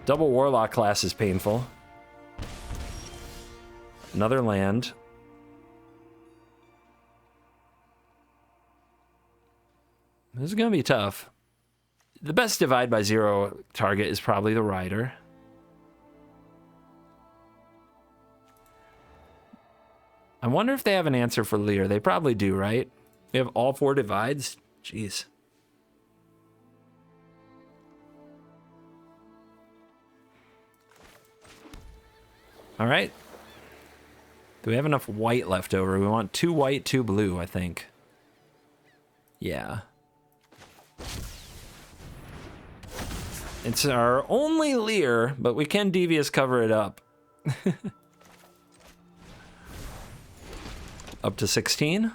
Double Warlock class is painful. Another land. This is gonna be tough. The best divide by 0 target is probably the rider. I wonder if they have an answer for Lear. They probably do, right? We have all 4 divides? Jeez. All right. Do we have enough white left over? We want 2 white, 2 blue, I think. Yeah. It's our only Lear, but we can devious cover it up. Up to 16.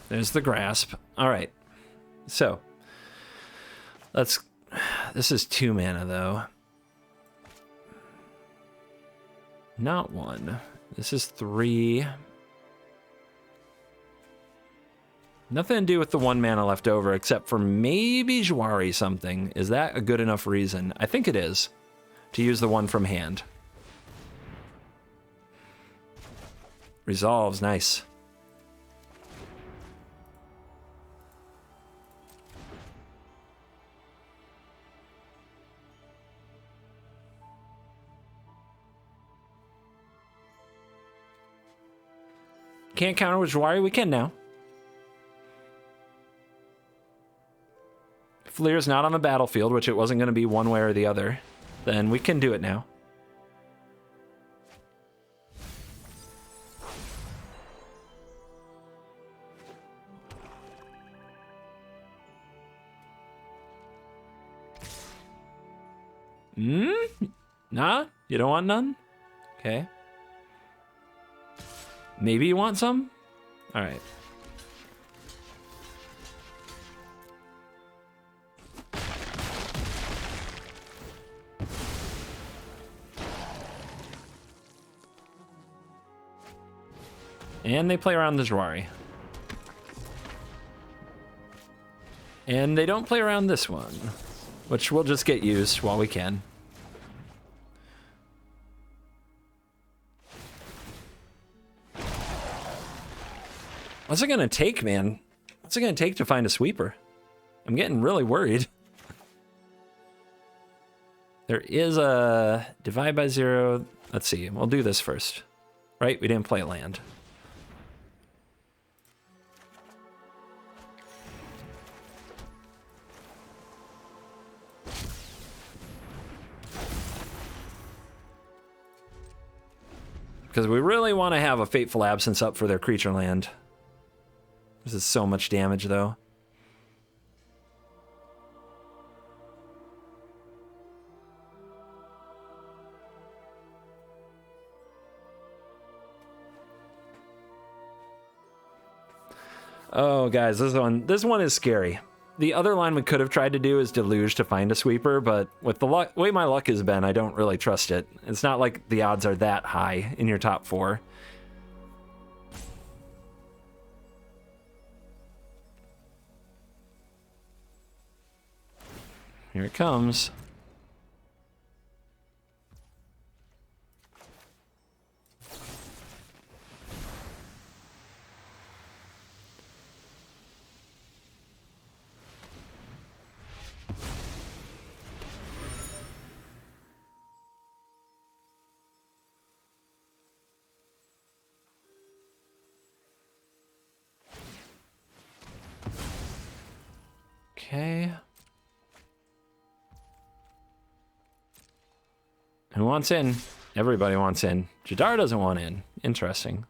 There's the grasp. All right. So, let's... This is 2 mana, though. Not 1. This is 3. Nothing to do with the 1 mana left over, except for maybe Jwari something. Is that a good enough reason? I think it is. To use the 1 from hand. Resolves, nice. Can't counter with Jwari? We can now. If Lear's not on the battlefield, which it wasn't going to be one way or the other, then we can do it now. Nah? You don't want none? Okay. Maybe you want some? All right. And they play around the Jwari. And they don't play around this one, which we'll just get used while we can. What's it gonna take, man? What's it gonna take to find a sweeper? I'm getting really worried. There is a divide by 0. Let's see, we'll do this first. Right, we didn't play land. Because we really want to have a Fateful Absence up for their creature land. This is so much damage, though. Oh, guys, this one is scary. The other line we could have tried to do is Deluge to find a sweeper, but with the way my luck has been, I don't really trust it. It's not like the odds are that high in your top 4. Here it comes. Okay. Who wants in? Everybody wants in. Jadar doesn't want in. Interesting.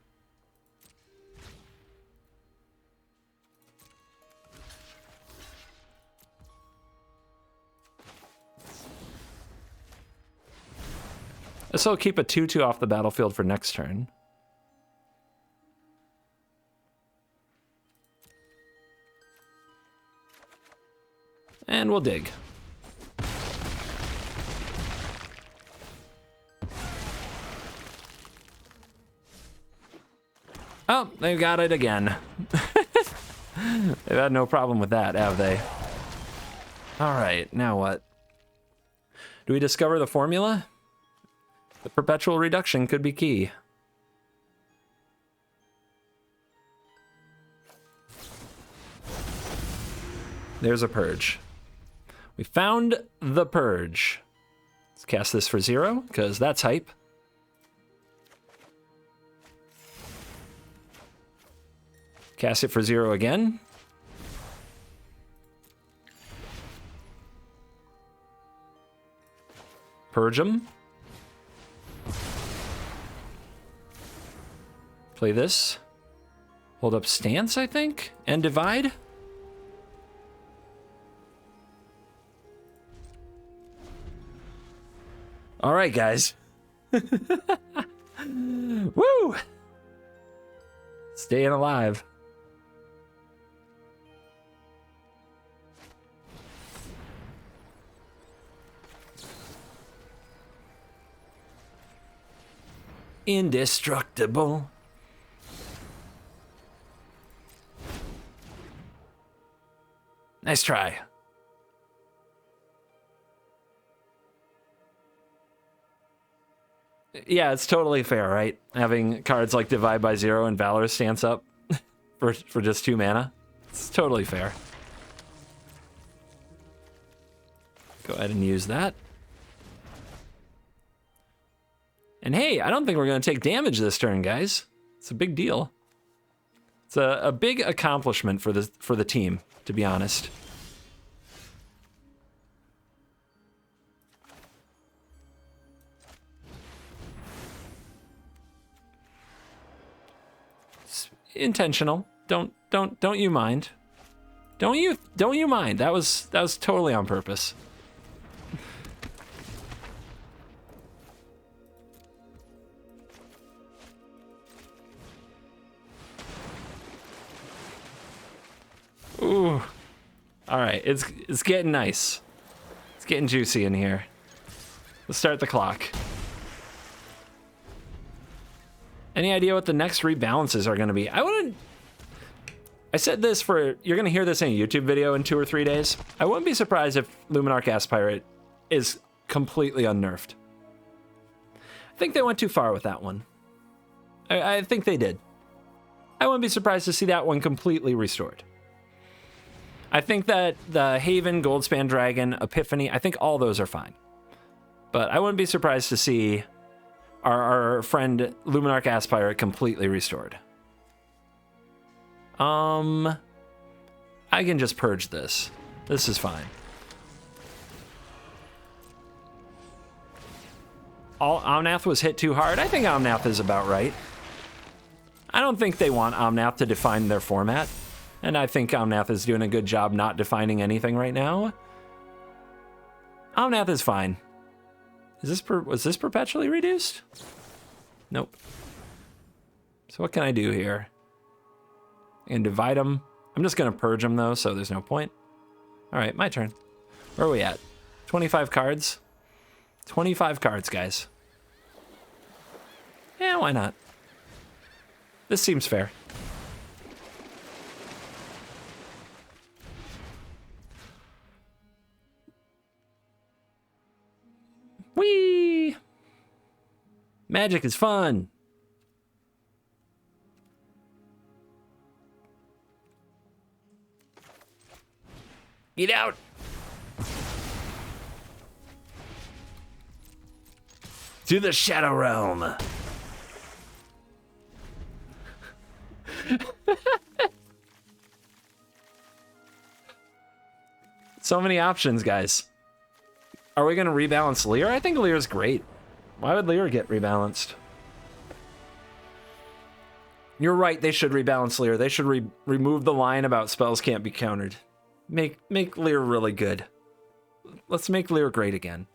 This will keep a 2/2 off the battlefield for next turn. And we'll dig. Oh, they've got it again. They've had no problem with that, have they? All right, now what? Do we discover the formula? The perpetual reduction could be key. There's a purge. We found the purge. Let's cast this for 0, because that's hype. Cast it for 0 again. Purge 'em. Play this. Hold up stance, I think, and divide. All right, guys. Woo! Staying alive. Indestructible. Nice try. Yeah, it's totally fair, right? Having cards like Divide by 0 and Valorous Stance up for just 2 mana. It's totally fair. Go ahead and use that. And hey, I don't think we're going to take damage this turn, guys. It's a big deal. It's a big accomplishment for the team, to be honest. It's intentional. Don't you mind? Don't you mind? That was totally on purpose. Ooh. All right, it's getting nice. It's getting juicy in here. Let's start the clock. Any idea what the next rebalances are going to be? I said this you're going to hear this in a YouTube video in 2 or 3 days. I wouldn't be surprised if Luminarch Aspirate is completely unnerfed. I think they went too far with that one. I think they did. I wouldn't be surprised to see that one completely restored. I think that the Haven, Goldspan Dragon, Epiphany, I think all those are fine. But I wouldn't be surprised to see our friend Luminarch Aspirate completely restored. I can just purge this. This is fine. Omnath was hit too hard. I think Omnath is about right. I don't think they want Omnath to define their format. And I think Omnath is doing a good job not defining anything right now. Omnath is fine. Was this perpetually reduced? Nope. So what can I do here? And divide them. I'm just going to purge them, though, so there's no point. All right, my turn. Where are we at? 25 cards? 25 cards, guys. Yeah, why not? This seems fair. Whee! Magic is fun. Get out. To the Shadow Realm. So many options, guys. Are we going to rebalance Lear? I think Lear's great. Why would Lear get rebalanced? You're right, they should rebalance Lear. They should remove the line about spells can't be countered. Make Lear really good. Let's make Lear great again.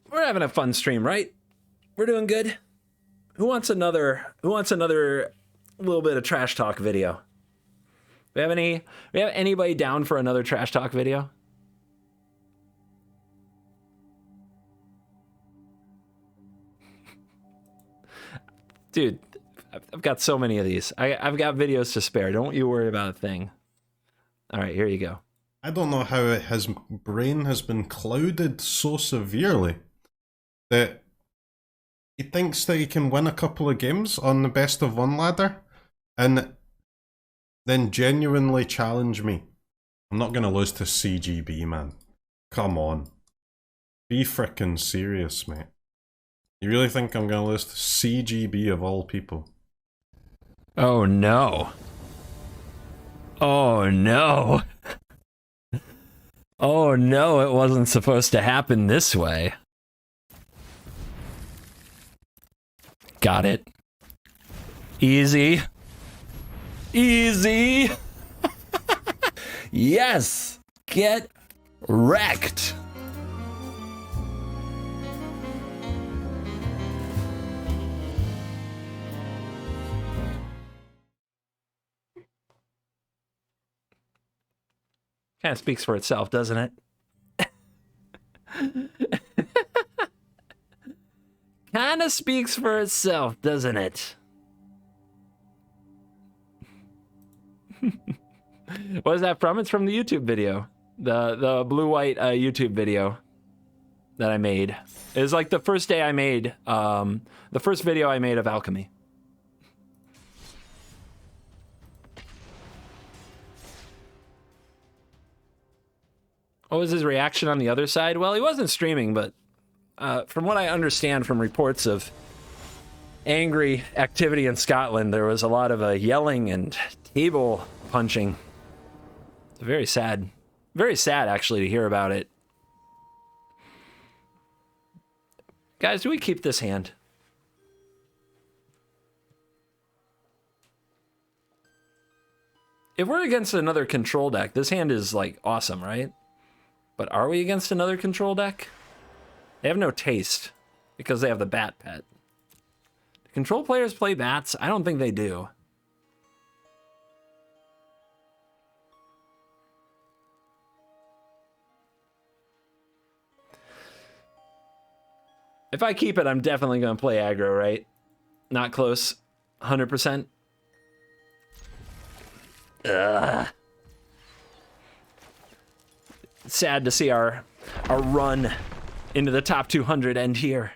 We're having a fun stream, right? We're doing good. Who wants another little bit of trash talk video? We have anybody down for another trash talk video? Dude, I've got so many of these. I've got videos to spare. Don't you worry about a thing. All right, here you go.
I don't know how his brain has been clouded so severely that he thinks that he can win a couple of games on the best of one ladder and then genuinely challenge me. I'm not going to lose to CGB, man. Come on. Be frickin' serious, mate. You really think I'm going to lose to CGB of all people?
Oh, no. Oh, no. Oh, no, it wasn't supposed to happen this way. Got it. Easy. Easy. Yes. Get wrecked. Kind of speaks for itself, doesn't it? Kind of speaks for itself, doesn't it? What is that from? It's from the YouTube video. The blue-white YouTube video that I made. It was like the first day I made, the first video I made of Alchemy. What was his reaction on the other side? Well, he wasn't streaming, but from what I understand from reports of angry activity in Scotland, there was a lot of yelling and table punching. It's very sad actually to hear about it. Guys, do we keep this hand? If we're against another control deck, this hand is like awesome, right? But are we against another control deck? They have no taste because they have the bat pet. Do control players play bats? I don't think they do. If I keep it, I'm definitely going to play aggro, right? Not close. 100%. Ugh. Sad to see our run into the top 200 end here.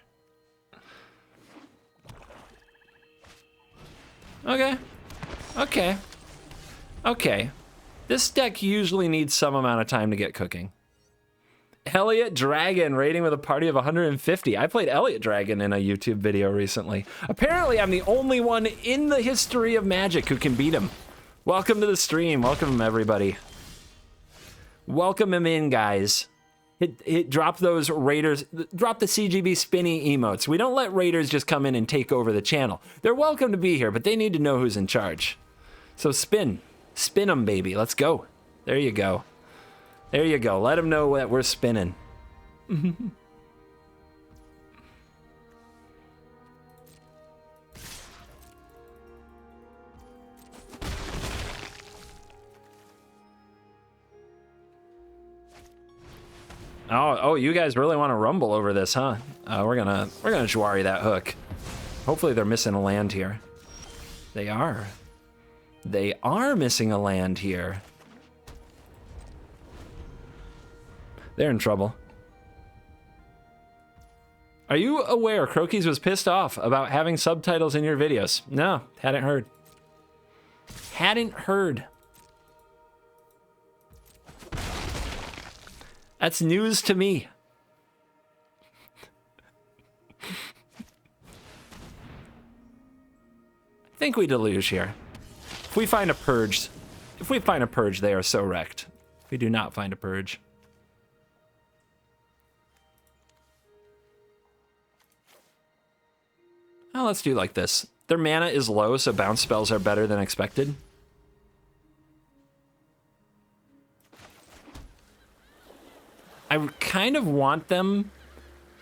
Okay. This deck usually needs some amount of time to get cooking. Elliot Dragon rating with a party of 150. I played Elliot Dragon in a YouTube video recently. Apparently, I'm the only one in the history of Magic who can beat him. Welcome to the stream. Welcome, everybody. Welcome him in, guys. Drop those raiders, drop the CGB spinny emotes. We don't let raiders just come in and take over the channel. They're welcome to be here, but they need to know who's in charge. So spin them, baby. Let's go. There you go. There you go. Let them know that we're spinning. Oh, you guys really want to rumble over this, huh? We're gonna Jwari that hook. Hopefully they're missing a land here. They are. They are missing a land here. They're in trouble. Are you aware Croakies was pissed off about having subtitles in your videos? No, hadn't heard. Hadn't heard. That's news to me. I think we deluge here. If we find a purge, they are so wrecked. If we do not find a purge. Well, let's do like this. Their mana is low, so bounce spells are better than expected. I kind of want them...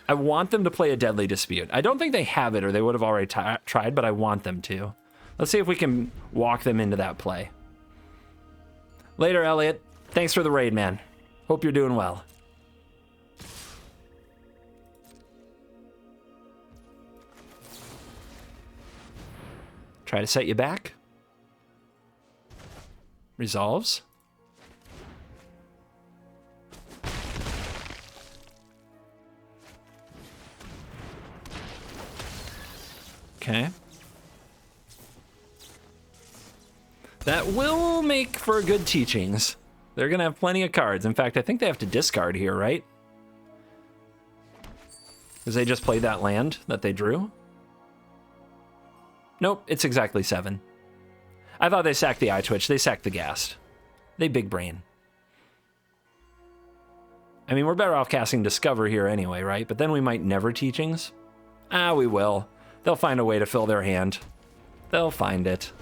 I want them to play a Deadly Dispute. I don't think they have it, or they would have already tried, but I want them to. Let's see if we can walk them into that play. Later, Elliot. Thanks for the raid, man. Hope you're doing well. Try to set you back. Resolves. Okay. That will make for good teachings. They're gonna have plenty of cards. In fact, I think they have to discard here, right? Because they just played that land that they drew? Nope, it's exactly 7. I thought they sacked the Eye Twitch. They sacked the Ghast. They big brain. I mean, we're better off casting Discover here anyway, right? But then we might never teachings. Ah, we will. They'll find a way to fill their hand. They'll find it.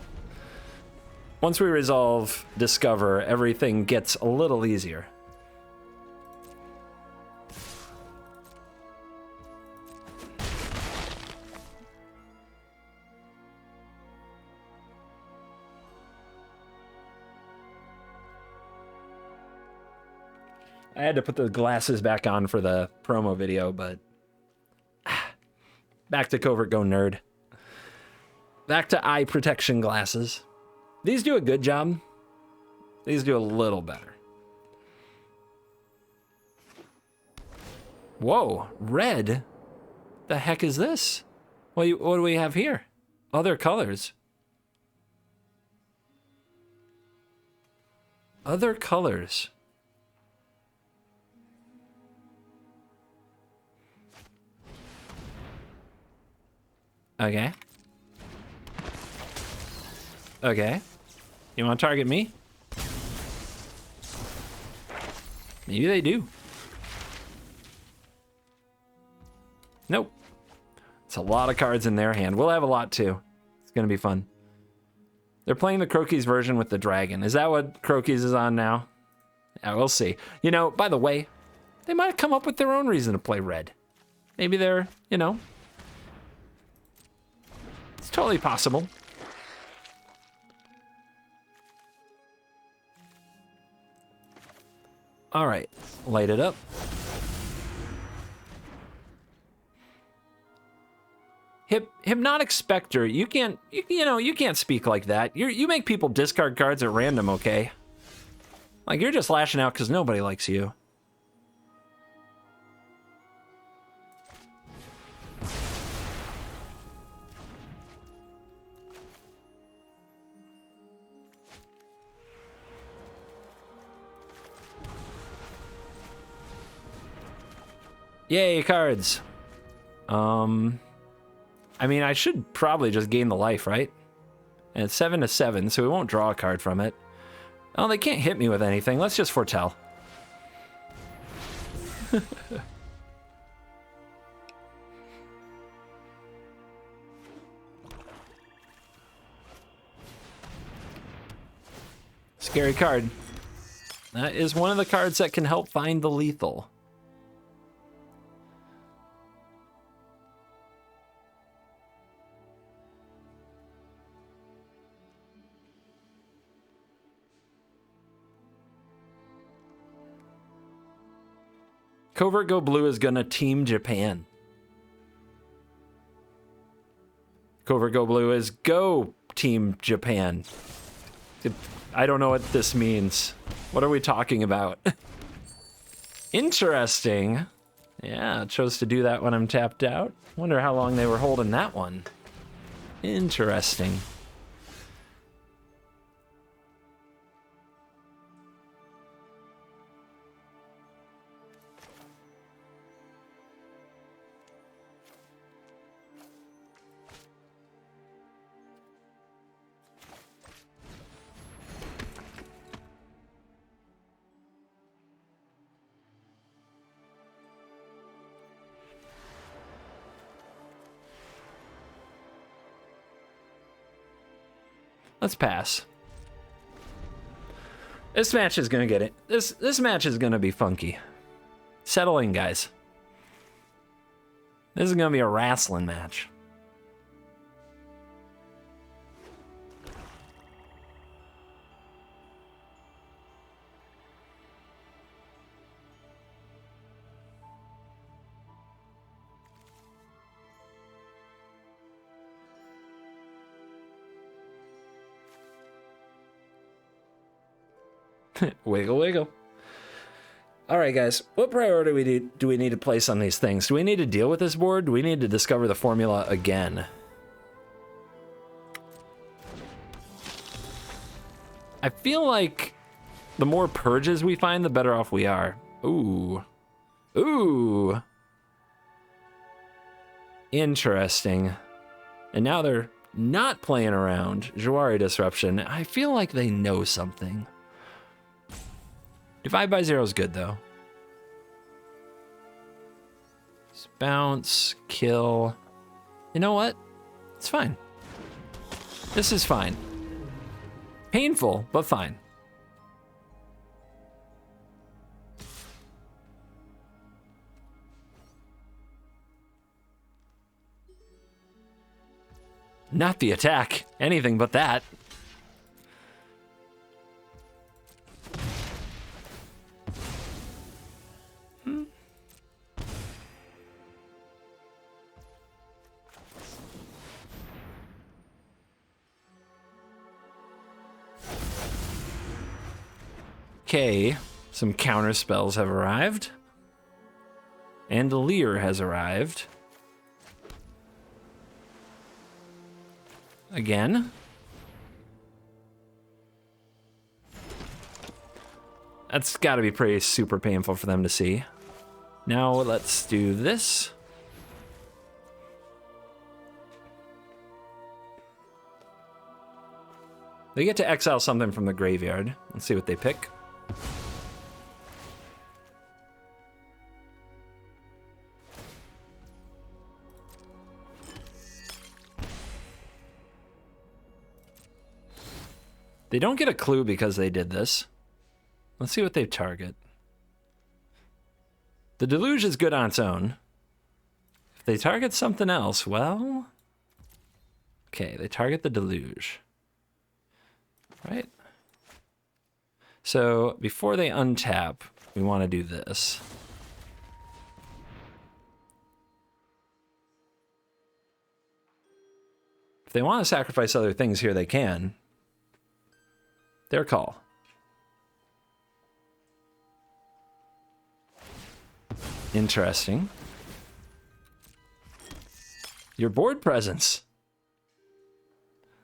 Once we resolve Discover, everything gets a little easier. I had to put the glasses back on for the promo video, but back to Covert Go Nerd. Back to eye protection glasses. These do a good job. These do a little better. Whoa, red? The heck is this? What do we have here? Other colors. Other colors. Okay. Okay. You want to target me? Maybe they do. Nope. It's a lot of cards in their hand. We'll have a lot too. It's going to be fun. They're playing the Croakies version with the dragon. Is that what Croakies is on now? Yeah, we'll see. You know, by the way, they might have come up with their own reason to play red. Maybe they're, you know... It's totally possible. All right, light it up. Hypnotic Spectre, you can't speak like that. You make people discard cards at random, okay? Like you're just lashing out because nobody likes you. Yay, cards. I mean, I should probably just gain the life, right? And it's 7/7, so we won't draw a card from it. Oh, they can't hit me with anything. Let's just foretell. Scary card. That is one of the cards that can help find the lethal. Covert Go Blue is gonna team Japan. Covert Go Blue is go team Japan. I don't know what this means. What are we talking about? Interesting. Yeah, it chose to do that when I'm tapped out. Wonder how long they were holding that one. Interesting. Let's pass. This match is gonna get it. This match is gonna be funky. Settle in, guys. This is gonna be a wrestling match. Wiggle, wiggle. All right, guys. What priority do we need to place on these things? Do we need to deal with this board? Do we need to discover the formula again? I feel like the more purges we find, the better off we are. Ooh. Ooh. Interesting. And now they're not playing around. Jawari Disruption. I feel like they know something. Divide by 0 is good, though. Just bounce, kill. You know what? It's fine. This is fine. Painful, but fine. Not the attack. Anything but that. Okay, some counter spells have arrived. And Lear has arrived. Again. That's gotta be pretty super painful for them to see. Now let's do this. They get to exile something from the graveyard. Let's see what they pick. They don't get a clue because they did this. Let's see what they target. The Deluge is good on its own. If they target something else, well... Okay, they target the Deluge. Right? So, before they untap, we want to do this. If they want to sacrifice other things here, they can. Their call. Interesting. Your board presence.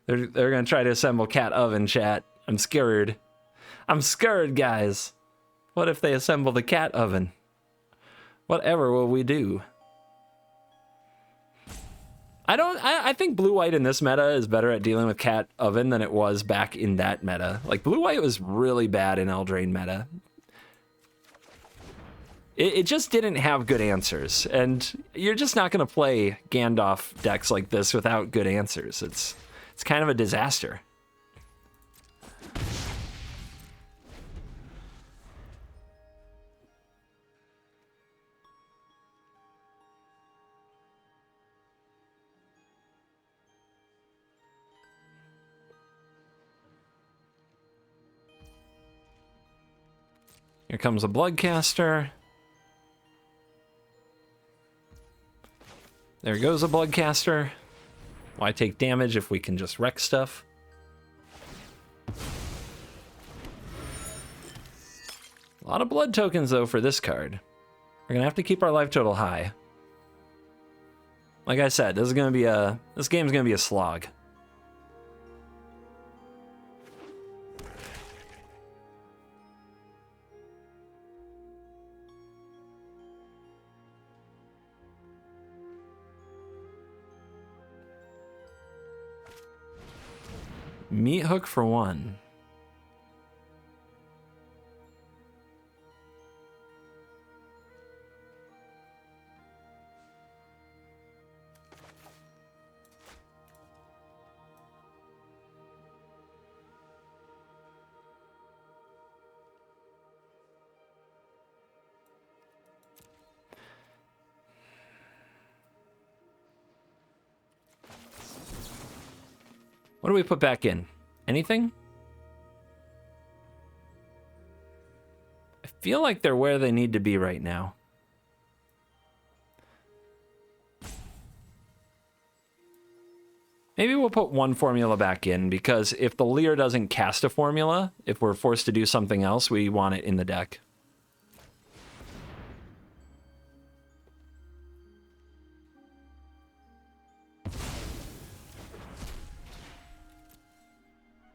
They're gonna try to assemble Cat Oven, chat. I'm scared. I'm scared, guys. What if they assemble the Cat Oven? Whatever will we do? I think blue-white in this meta is better at dealing with Cat Oven than it was back in that meta. Like, blue-white was really bad in Eldraine meta. It just didn't have good answers, and you're just not going to play Gandalf decks like this without good answers. It's kind of a disaster. Here comes a Bloodcaster. There goes a Bloodcaster. Why take damage if we can just wreck stuff? A lot of blood tokens, though, for this card. We're gonna have to keep our life total high. Like I said, this game's gonna be a slog. Meat hook for 1. What do we put back in? Anything? I feel like they're where they need to be right now. Maybe we'll put one formula back in, because if the Leer doesn't cast a formula, if we're forced to do something else, we want it in the deck.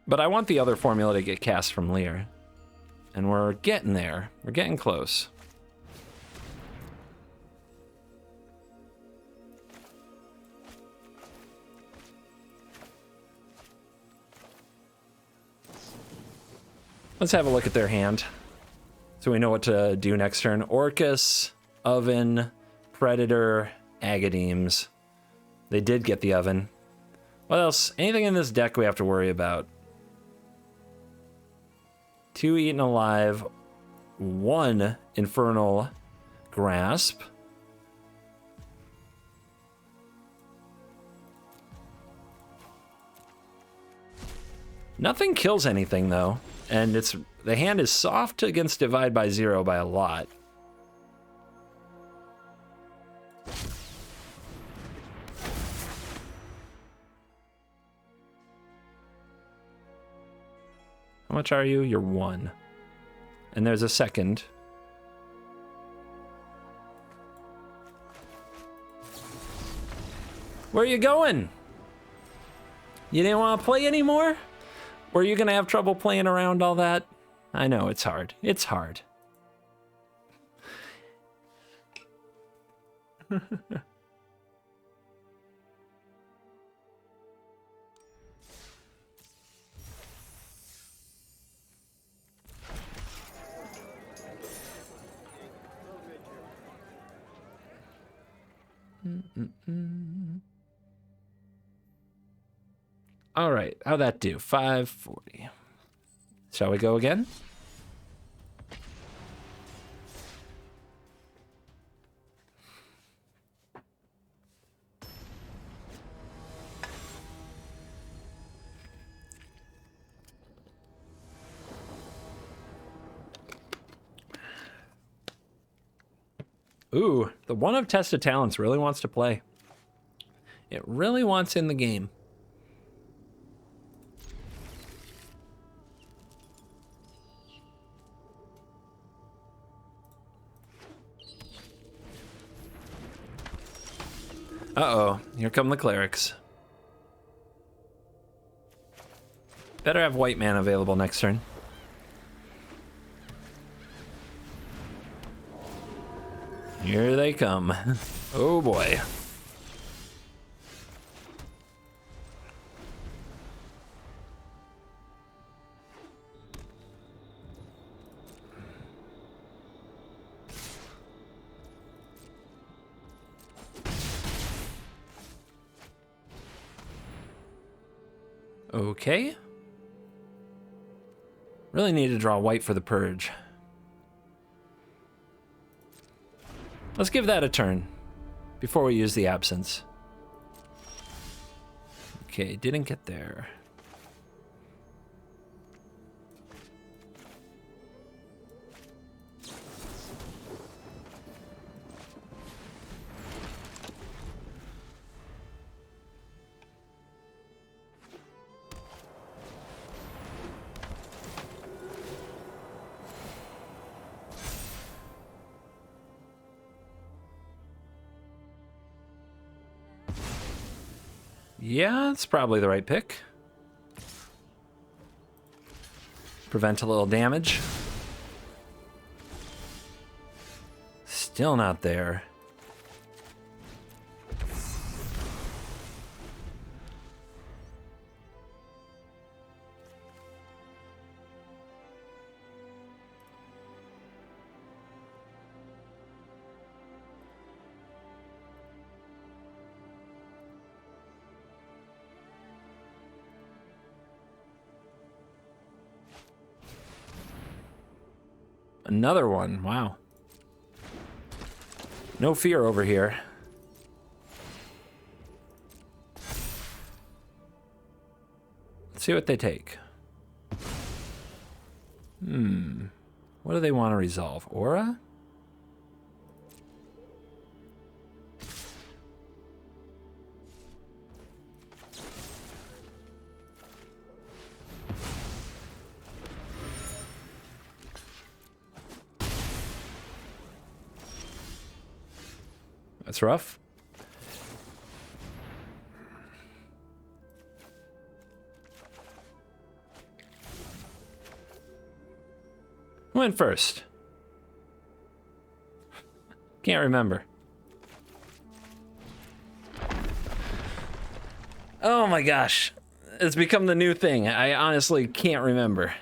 But I want the other formula to get cast from Leer. And we're getting there. We're getting close. Let's have a look at their hand, so we know what to do next turn. Orcus, Oven, Predator, Agadeems. They did get the Oven. What else? Anything in this deck we have to worry about? 2 Eaten Alive, 1 Infernal Grasp. Nothing kills anything, though. And the hand is soft against Divide by 0 by a lot. How much are you? You're 1. And there's a second. Where are you going? You didn't want to play anymore? Were you going to have trouble playing around all that? I know, it's hard. It's hard. All right, how'd that do? 540. Shall we go again? Ooh, the one of Tested Talents really wants to play. It really wants in the game. Uh-oh, here come the clerics. Better have white man available next turn. Here they come. Oh boy. Okay. Really need to draw white for the purge. Let's give that a turn before we use the absence. Okay, didn't get there. Yeah, it's probably the right pick. Prevent a little damage. Still not there. Another one, wow. No fear over here. Let's see what they take. What do they want to resolve? Aura? That's rough. Who went first? Can't remember. Oh my gosh. It's become the new thing. I honestly can't remember.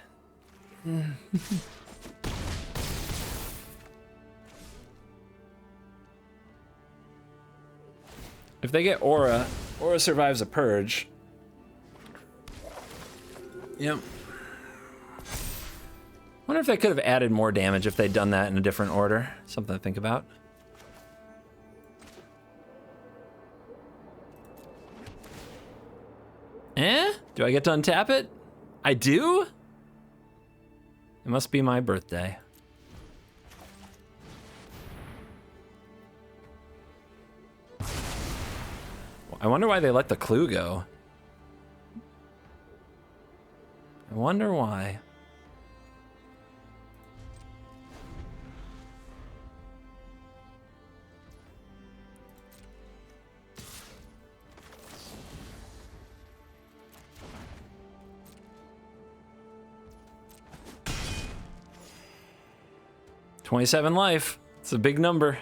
If they get Aura, Aura survives a purge. Yep. Wonder if they could have added more damage if they'd done that in a different order. Something to think about. Do I get to untap it? I do? It must be my birthday. I wonder why they let the clue go. I wonder why. $27 life. It's a big number.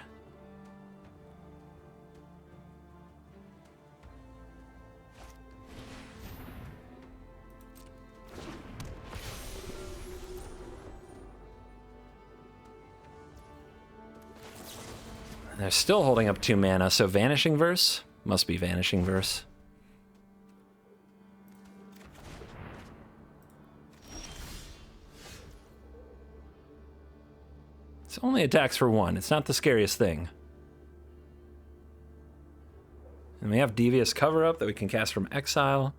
They're still holding up 2 mana, so Vanishing Verse? Must be Vanishing Verse. It's only attacks for 1. It's not the scariest thing. And we have Devious Cover-Up that we can cast from Exile.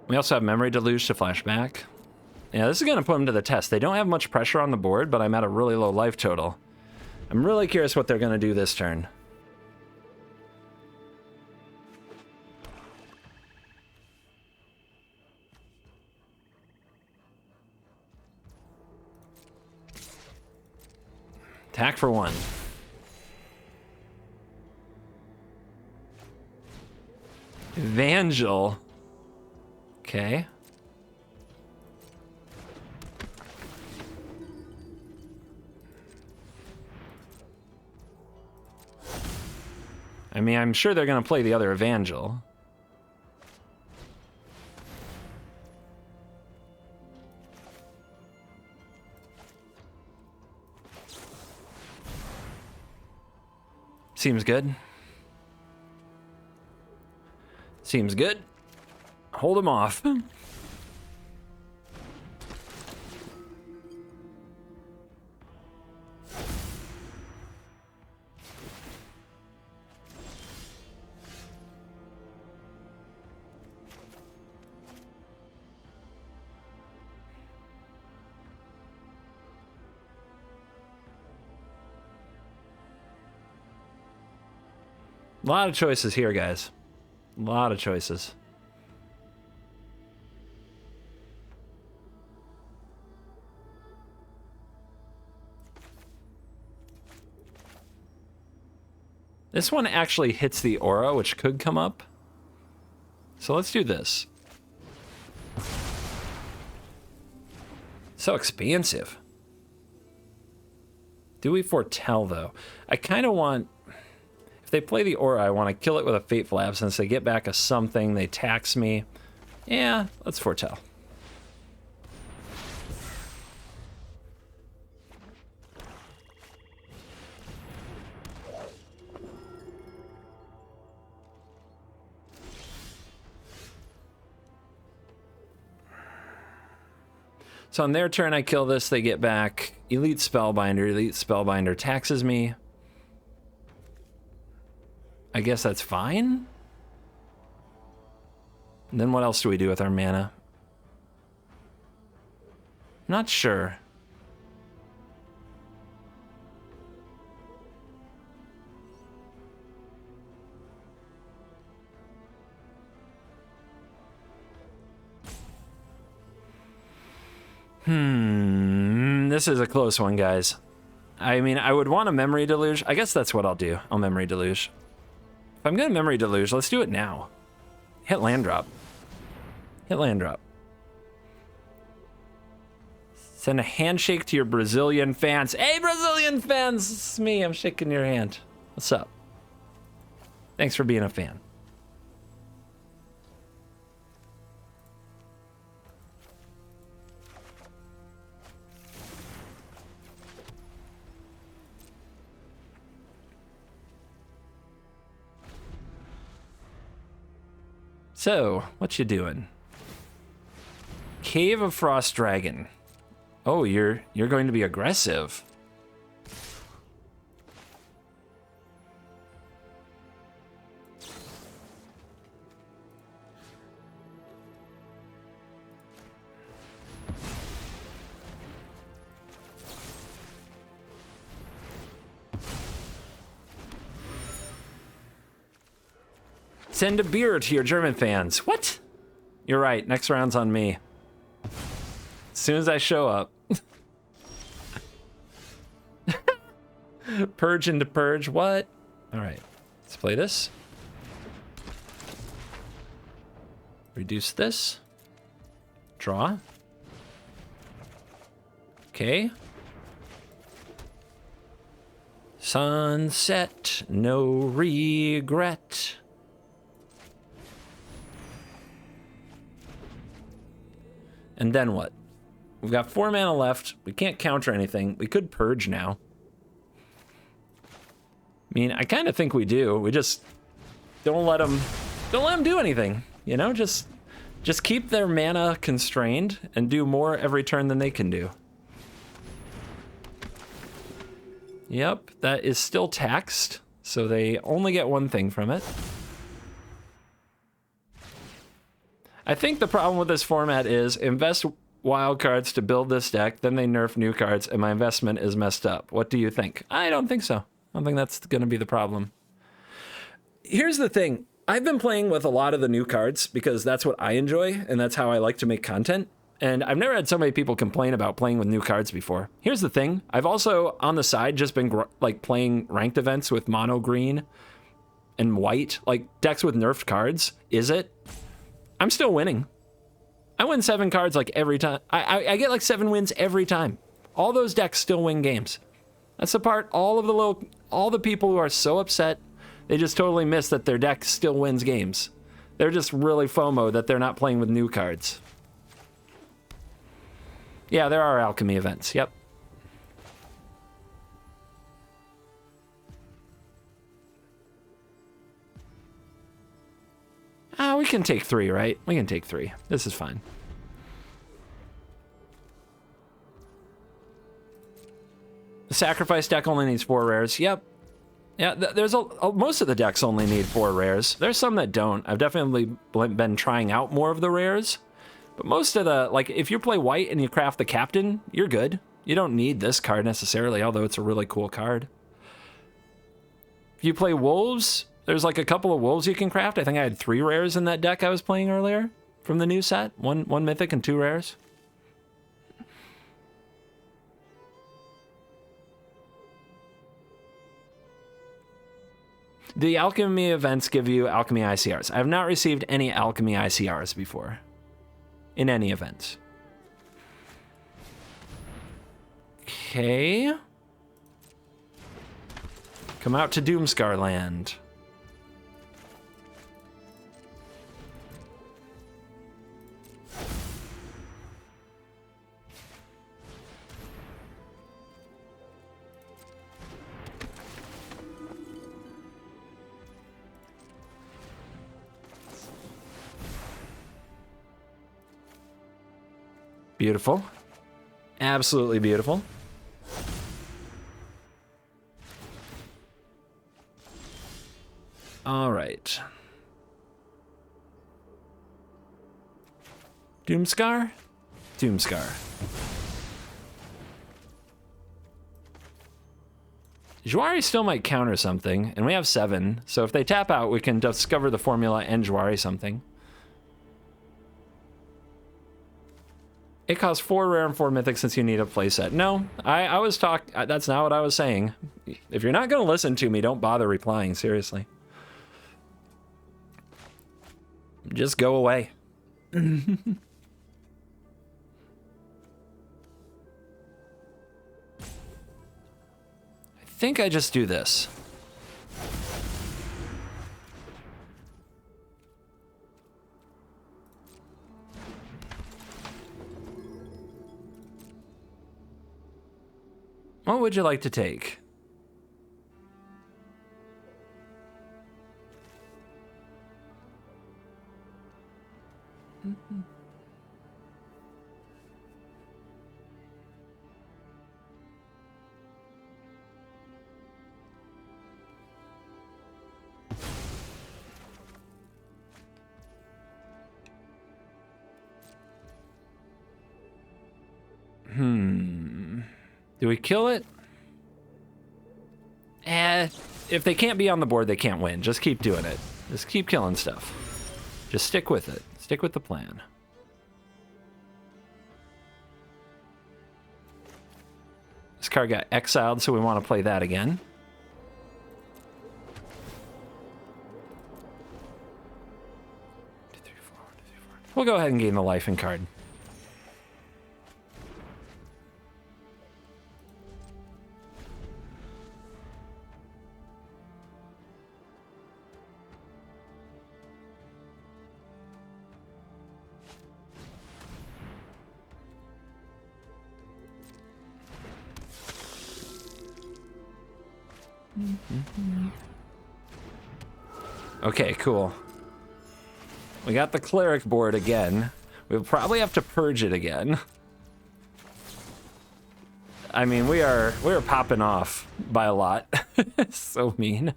We also have Memory Deluge to flash back. Yeah, this is going to put them to the test. They don't have much pressure on the board, but I'm at a really low life total. I'm really curious what they're going to do this turn. Attack for 1. Evangel. Okay. I mean, I'm sure they're going to play the other Evangel. Seems good. Seems good. Hold him off. A lot of choices here, guys. A lot of choices. This one actually hits the aura, which could come up. So let's do this. So expansive. Do we foretell, though? I kind of want... If they play the aura, I want to kill it with a Fateful Absence. They get back a something. They tax me. Yeah, let's foretell. So on their turn, I kill this. They get back Elite Spellbinder. Elite Spellbinder taxes me. I guess that's fine. And then what else do we do with our mana? Not sure. This is a close one, guys. I mean, I would want a Memory Deluge. I guess that's what I'll do. I'll Memory Deluge. If I'm gonna Memory Deluge, let's do it now. Hit land drop. Hit land drop. Send a handshake to your Brazilian fans. Hey, Brazilian fans! It's me. I'm shaking your hand. What's up? Thanks for being a fan. So, what you doing? Cave of Frost Dragon. Oh, you're going to be aggressive. Send a beer to your German fans. What? You're right. Next round's on me. As soon as I show up. Purge into purge. What? All right. Let's play this. Reduce this. Draw. Okay. Sunset. No regret. And then what? We've got 4 mana left. We can't counter anything. We could purge now. I mean, I kind of think we do. We just don't let them do anything. You know, just keep their mana constrained and do more every turn than they can do. Yep, that is still taxed, so they only get one thing from it. I think the problem with this format is invest wild cards to build this deck, then they nerf new cards, and my investment is messed up. What do you think? I don't think so. I don't think that's going to be the problem. Here's the thing. I've been playing with a lot of the new cards because that's what I enjoy, and that's how I like to make content. And I've never had so many people complain about playing with new cards before. Here's the thing. I've also, on the side, just been like playing ranked events with mono green and white, like decks with nerfed cards. Is it? I'm still winning. I win 7 cards like every time. I get like 7 wins every time. All those decks still win games. That's the part all the people who are so upset, they just totally miss that their deck still wins games. They're just really FOMO that they're not playing with new cards. Yeah, there are alchemy events. Yep. We can take 3, right? We can take 3. This is fine. The sacrifice deck only needs 4 rares. Yep. Yeah, there's most of the decks only need 4 rares. There's some that don't. I've definitely been trying out more of the rares. But most of the, like, if you play white and you craft the captain, you're good. You don't need this card necessarily, although it's a really cool card. If you play wolves, there's like a couple of wolves you can craft. I think I had 3 rares in that deck I was playing earlier from the new set. One mythic and 2 rares. The Alchemy events give you Alchemy ICRs. I have not received any Alchemy ICRs before. In any event. Okay. Come out to Doomscar Land. Beautiful. Absolutely beautiful. All right. Doomscar? Doomscar. Jwari still might counter something, and we have 7, so if they tap out, we can discover the formula and Jwari something. It costs 4 rare and 4 mythic since you need a playset. No, I was that's not what I was saying. If you're not going to listen to me, don't bother replying, seriously. Just go away. I think I just do this. What would you like to take? Do we kill it? If they can't be on the board, they can't win. Just keep doing it. Just keep killing stuff. Just stick with it. Stick with the plan. This card got exiled, so we want to play that again. We'll go ahead and gain the life in card. Okay, cool. We got the cleric board again. We'll probably have to purge it again. I mean, we're popping off by a lot. So mean.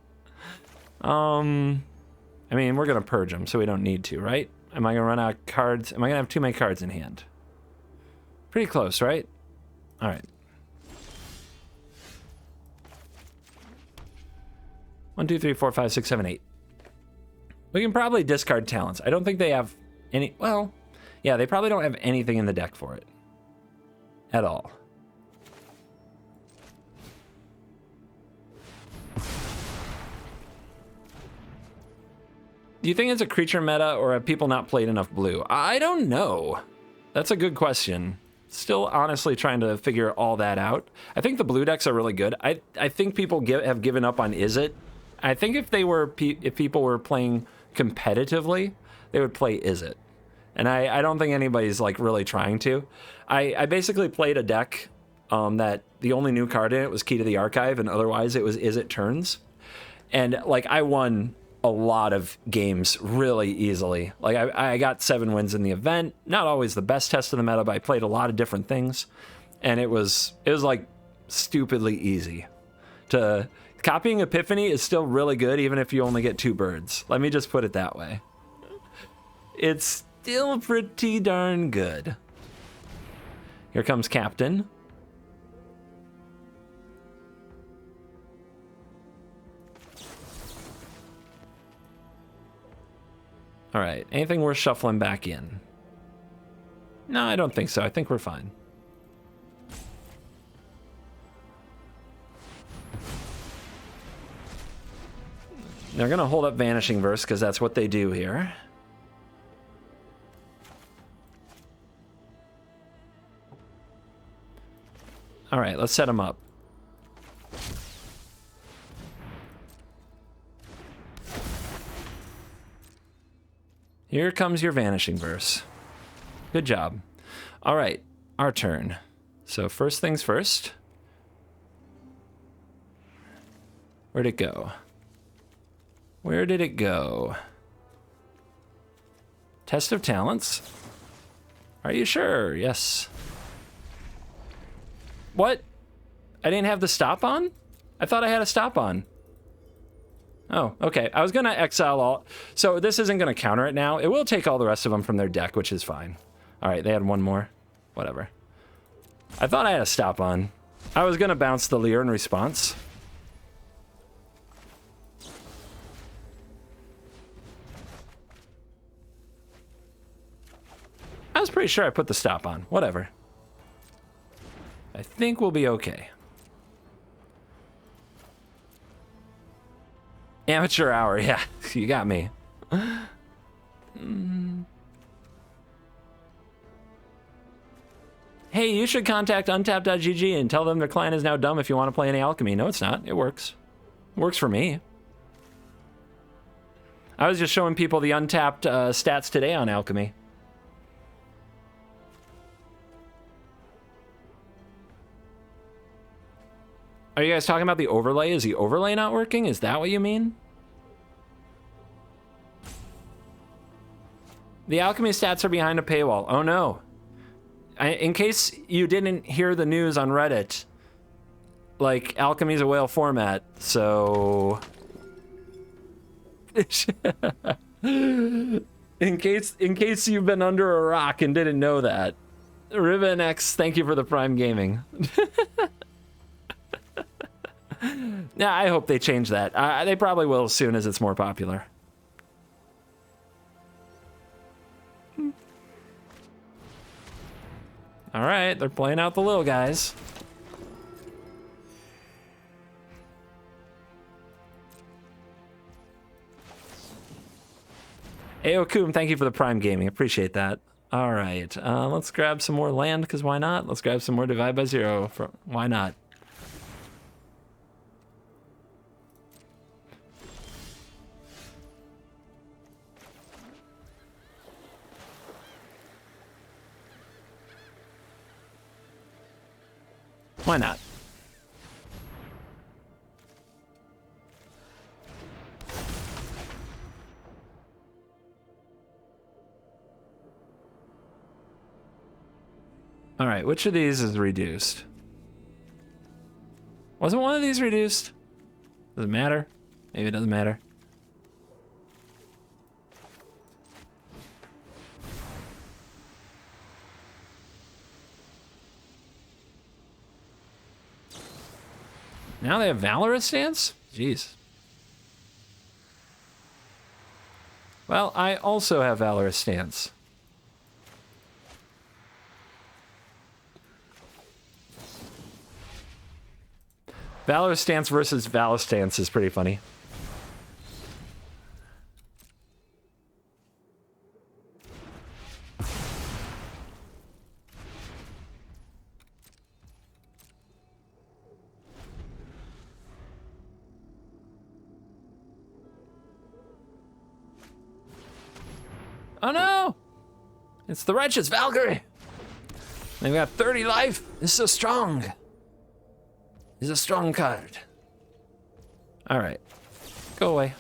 I mean, we're gonna purge them, so we don't need to, right? Am I gonna run out of cards? Am I gonna have too many cards in hand? Pretty close, right? All right. 1, 2, 3, 4, 5, 6, 7, 8. We can probably discard talents. I don't think they have any. Well, yeah, they probably don't have anything in the deck for it at all. Do you think it's a creature meta, or have people not played enough blue? I don't know. That's a good question. Still honestly trying to figure all that out. I think the blue decks are really good. I think people have given up on Izzet. I think if people were playing competitively, they would play Izzet. And I don't think anybody's like really trying to. I basically played a deck that the only new card in it was Key to the Archive, and otherwise it was Izzet turns. And like I won a lot of games really easily. Like I got 7 wins in the event. Not always the best test of the meta, but I played a lot of different things, and it was like stupidly easy. To copying Epiphany is still really good, even if you only get 2 birds. Let me just put it that way. It's still pretty darn good. Here comes Captain. All right, anything worth shuffling back in? No, I don't think so. I think we're fine. They're gonna hold up Vanishing Verse because that's what they do here. All right, let's set them up. Here comes your Vanishing Verse. Good job. All right, our turn. So first things first. Where'd it go? Where did it go? Test of Talents. Are you sure? Yes. What? I didn't have the stop on? I thought I had a stop on. Oh, okay. I was going to exile all. So this isn't going to counter it now. It will take all the rest of them from their deck, which is fine. All right, they had one more. Whatever. I thought I had a stop on. I was going to bounce the Leer in response. I was pretty sure I put the stop on. Whatever. I think we'll be okay. Amateur hour, yeah, you got me. Hey, you should contact untap.gg and tell them their client is now dumb if you want to play any Alchemy. No, it's not. It works. It works for me. I was just showing people the untapped stats today on Alchemy. Are you guys talking about the overlay? Is the overlay not working? Is that what you mean? The Alchemy stats are behind a paywall. Oh no. In case you didn't hear the news on Reddit, like, Alchemy's a whale format, so... in case you've been under a rock and didn't know that. Riven X, thank you for the Prime Gaming. Yeah, I hope they change that. They probably will as soon as it's more popular. All right, they're playing out the little guys. Aokum, thank you for the Prime Gaming. Appreciate that. All right, let's grab some more land, because why not? Let's grab some more Divide by Zero. Why not? Why not? All right, which of these is reduced? Wasn't one of these reduced? Does it matter? Maybe it doesn't matter. Now they have Valorous stance? Jeez. Well, I also have Valorous stance. Valorous stance versus Valor stance is pretty funny. Oh no! It's the righteous Valkyrie! They've got 30 life. This is so strong. This is a strong card. Alright. Go away.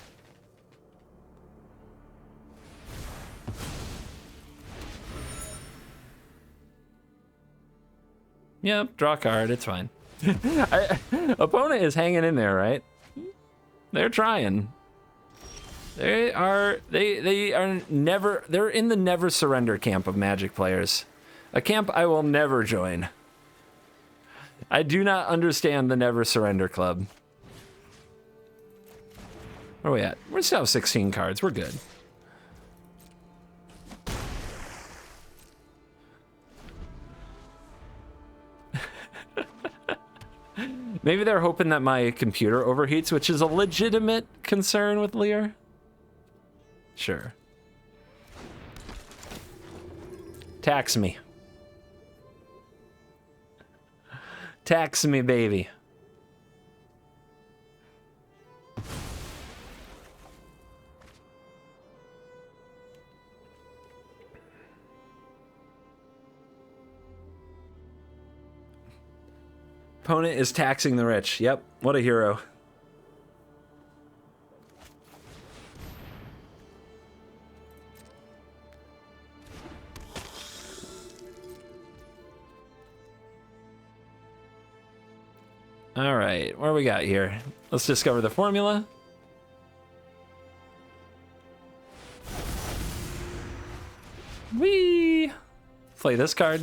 Yep, draw a card. It's fine. Opponent is hanging in there, right? They're trying. They are never, they're in the never surrender camp of Magic players. A camp I will never join. I do not understand the never surrender club. Where are we at? We still have 16 cards. We're good. Maybe they're hoping that my computer overheats, which is a legitimate concern with Lear. Sure. Tax me. Tax me, baby. Opponent is taxing the rich. Yep, what a hero. All right, what do we got here? Let's discover the formula. Whee! Play this card.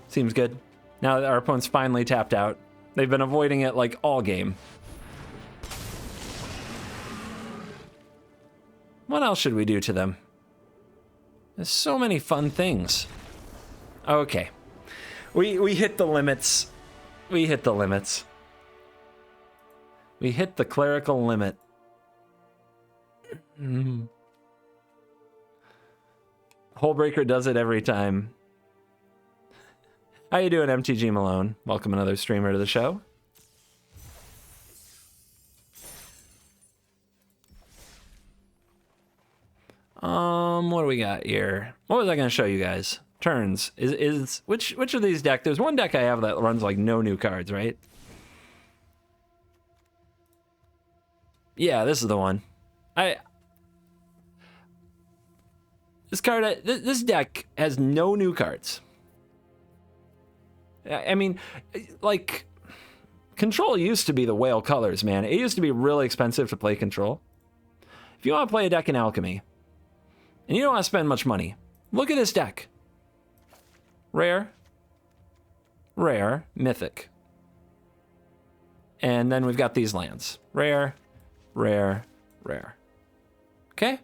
Seems good. Now that our opponent's finally tapped out. They've been avoiding it like all game. What else should we do to them? There's so many fun things. Okay. We hit the limits. We hit the limits. We hit the clerical limit. Holebreaker does it every time. How you doing, MTG Malone? Welcome another streamer to the show. What do we got here? What was I gonna show you guys? Turns. Which of these decks? There's one deck I have that runs like no new cards, right? Yeah, this is the one. This deck has no new cards. I mean, like, Control used to be the whale colors, man. It used to be really expensive to play Control. If you want to play a deck in Alchemy, and you don't want to spend much money, look at this deck. Rare, rare, mythic. And then we've got these lands. Rare, rare, rare. Okay?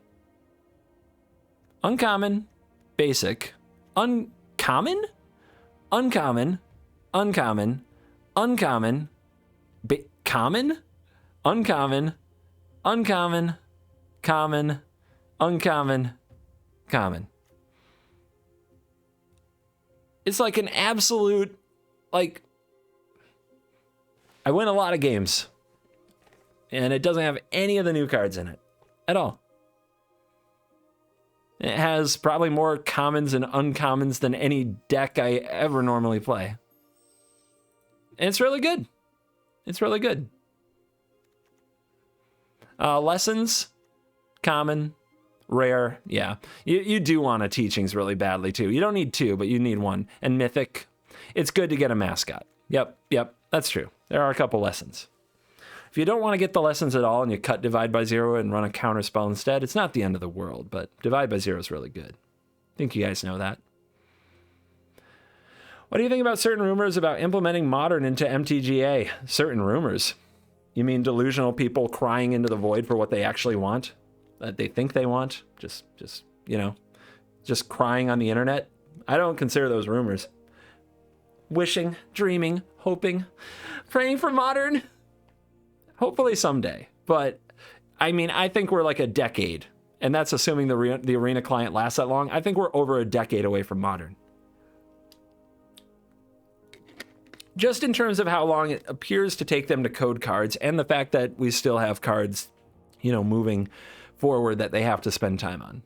Uncommon, basic, uncommon, uncommon, uncommon, uncommon, common, uncommon, uncommon, common, uncommon, common. It's like an absolute, like, I win a lot of games, and it doesn't have any of the new cards in it at all. It has probably more commons and uncommons than any deck I ever normally play. And it's really good. It's really good. Lessons, common, rare, yeah. You do want a teachings really badly too. You don't need two, but you need one. And mythic, it's good to get a mascot. Yep, that's true. There are a couple lessons. If you don't want to get the lessons at all and you cut Divide by Zero and run a counter spell instead, it's not the end of the world, but Divide by Zero is really good. I think you guys know that. What do you think about certain rumors about implementing Modern into MTGA? Certain rumors? You mean delusional people crying into the void for what they actually want? That they think they want? Just crying on the internet? I don't consider those rumors. Wishing, dreaming, hoping, praying for Modern. Hopefully someday. But, I mean, I think we're like a decade. And that's assuming the Arena client lasts that long. I think we're over a decade away from Modern. Just in terms of how long it appears to take them to code cards and the fact that we still have cards, moving forward that they have to spend time on.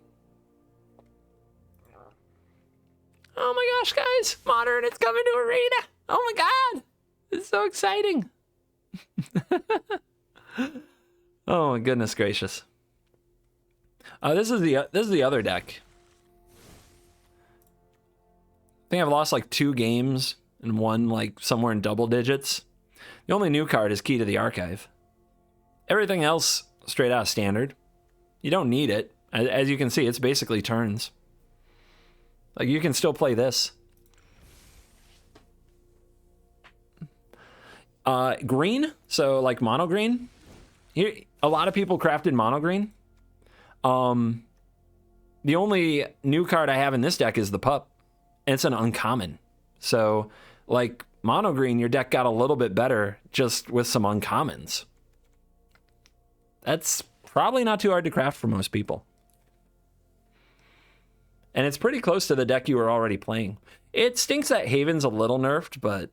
Oh my gosh, guys. Modern, it's coming to Arena. Oh my God. It's so exciting. Oh my goodness gracious. This is the other deck. I think I've lost like 2 games and one like somewhere in double digits. The only new card is Key to the Archive. Everything else straight out of standard. You don't need it. As you can see, it's basically turns. Like, you can still play this. Green, so like mono green. Here, a lot of people crafted mono green. The only new card I have in this deck is the Pup, and it's an uncommon. So, like, mono green, your deck got a little bit better just with some uncommons. That's probably not too hard to craft for most people. And it's pretty close to the deck you were already playing. It stinks that Haven's a little nerfed, but,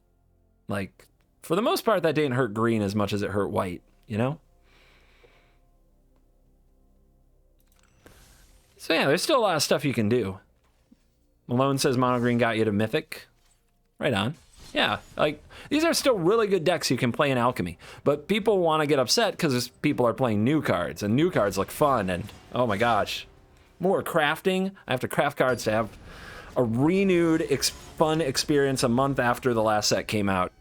like, for the most part, that didn't hurt green as much as it hurt white, you know? So yeah, there's still a lot of stuff you can do. Malone says mono green got you to Mythic. Right on. Yeah, like, these are still really good decks you can play in Alchemy. But people want to get upset because people are playing new cards, and new cards look fun, and oh my gosh. More crafting. I have to craft cards to have a renewed fun experience a month after the last set came out.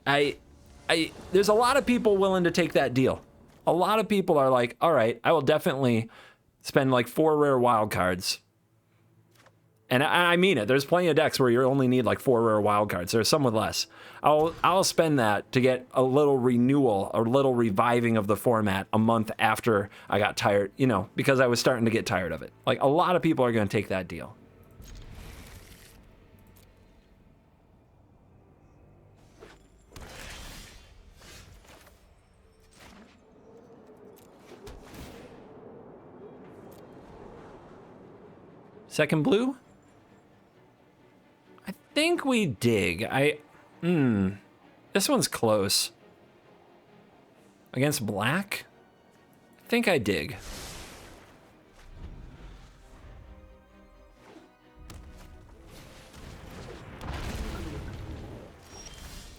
There's a lot of people willing to take that deal. A lot of people are like, all right, I will definitely spend like 4 rare wild cards. And I mean it. There's plenty of decks where you only need like 4 rare wild cards. There's some with less. I'll spend that to get a little renewal, a little reviving of the format a month after I got tired, you know, because I was starting to get tired of it. Like, a lot of people are going to take that deal. Second blue? I think we dig. This one's close. Against black? I think I dig.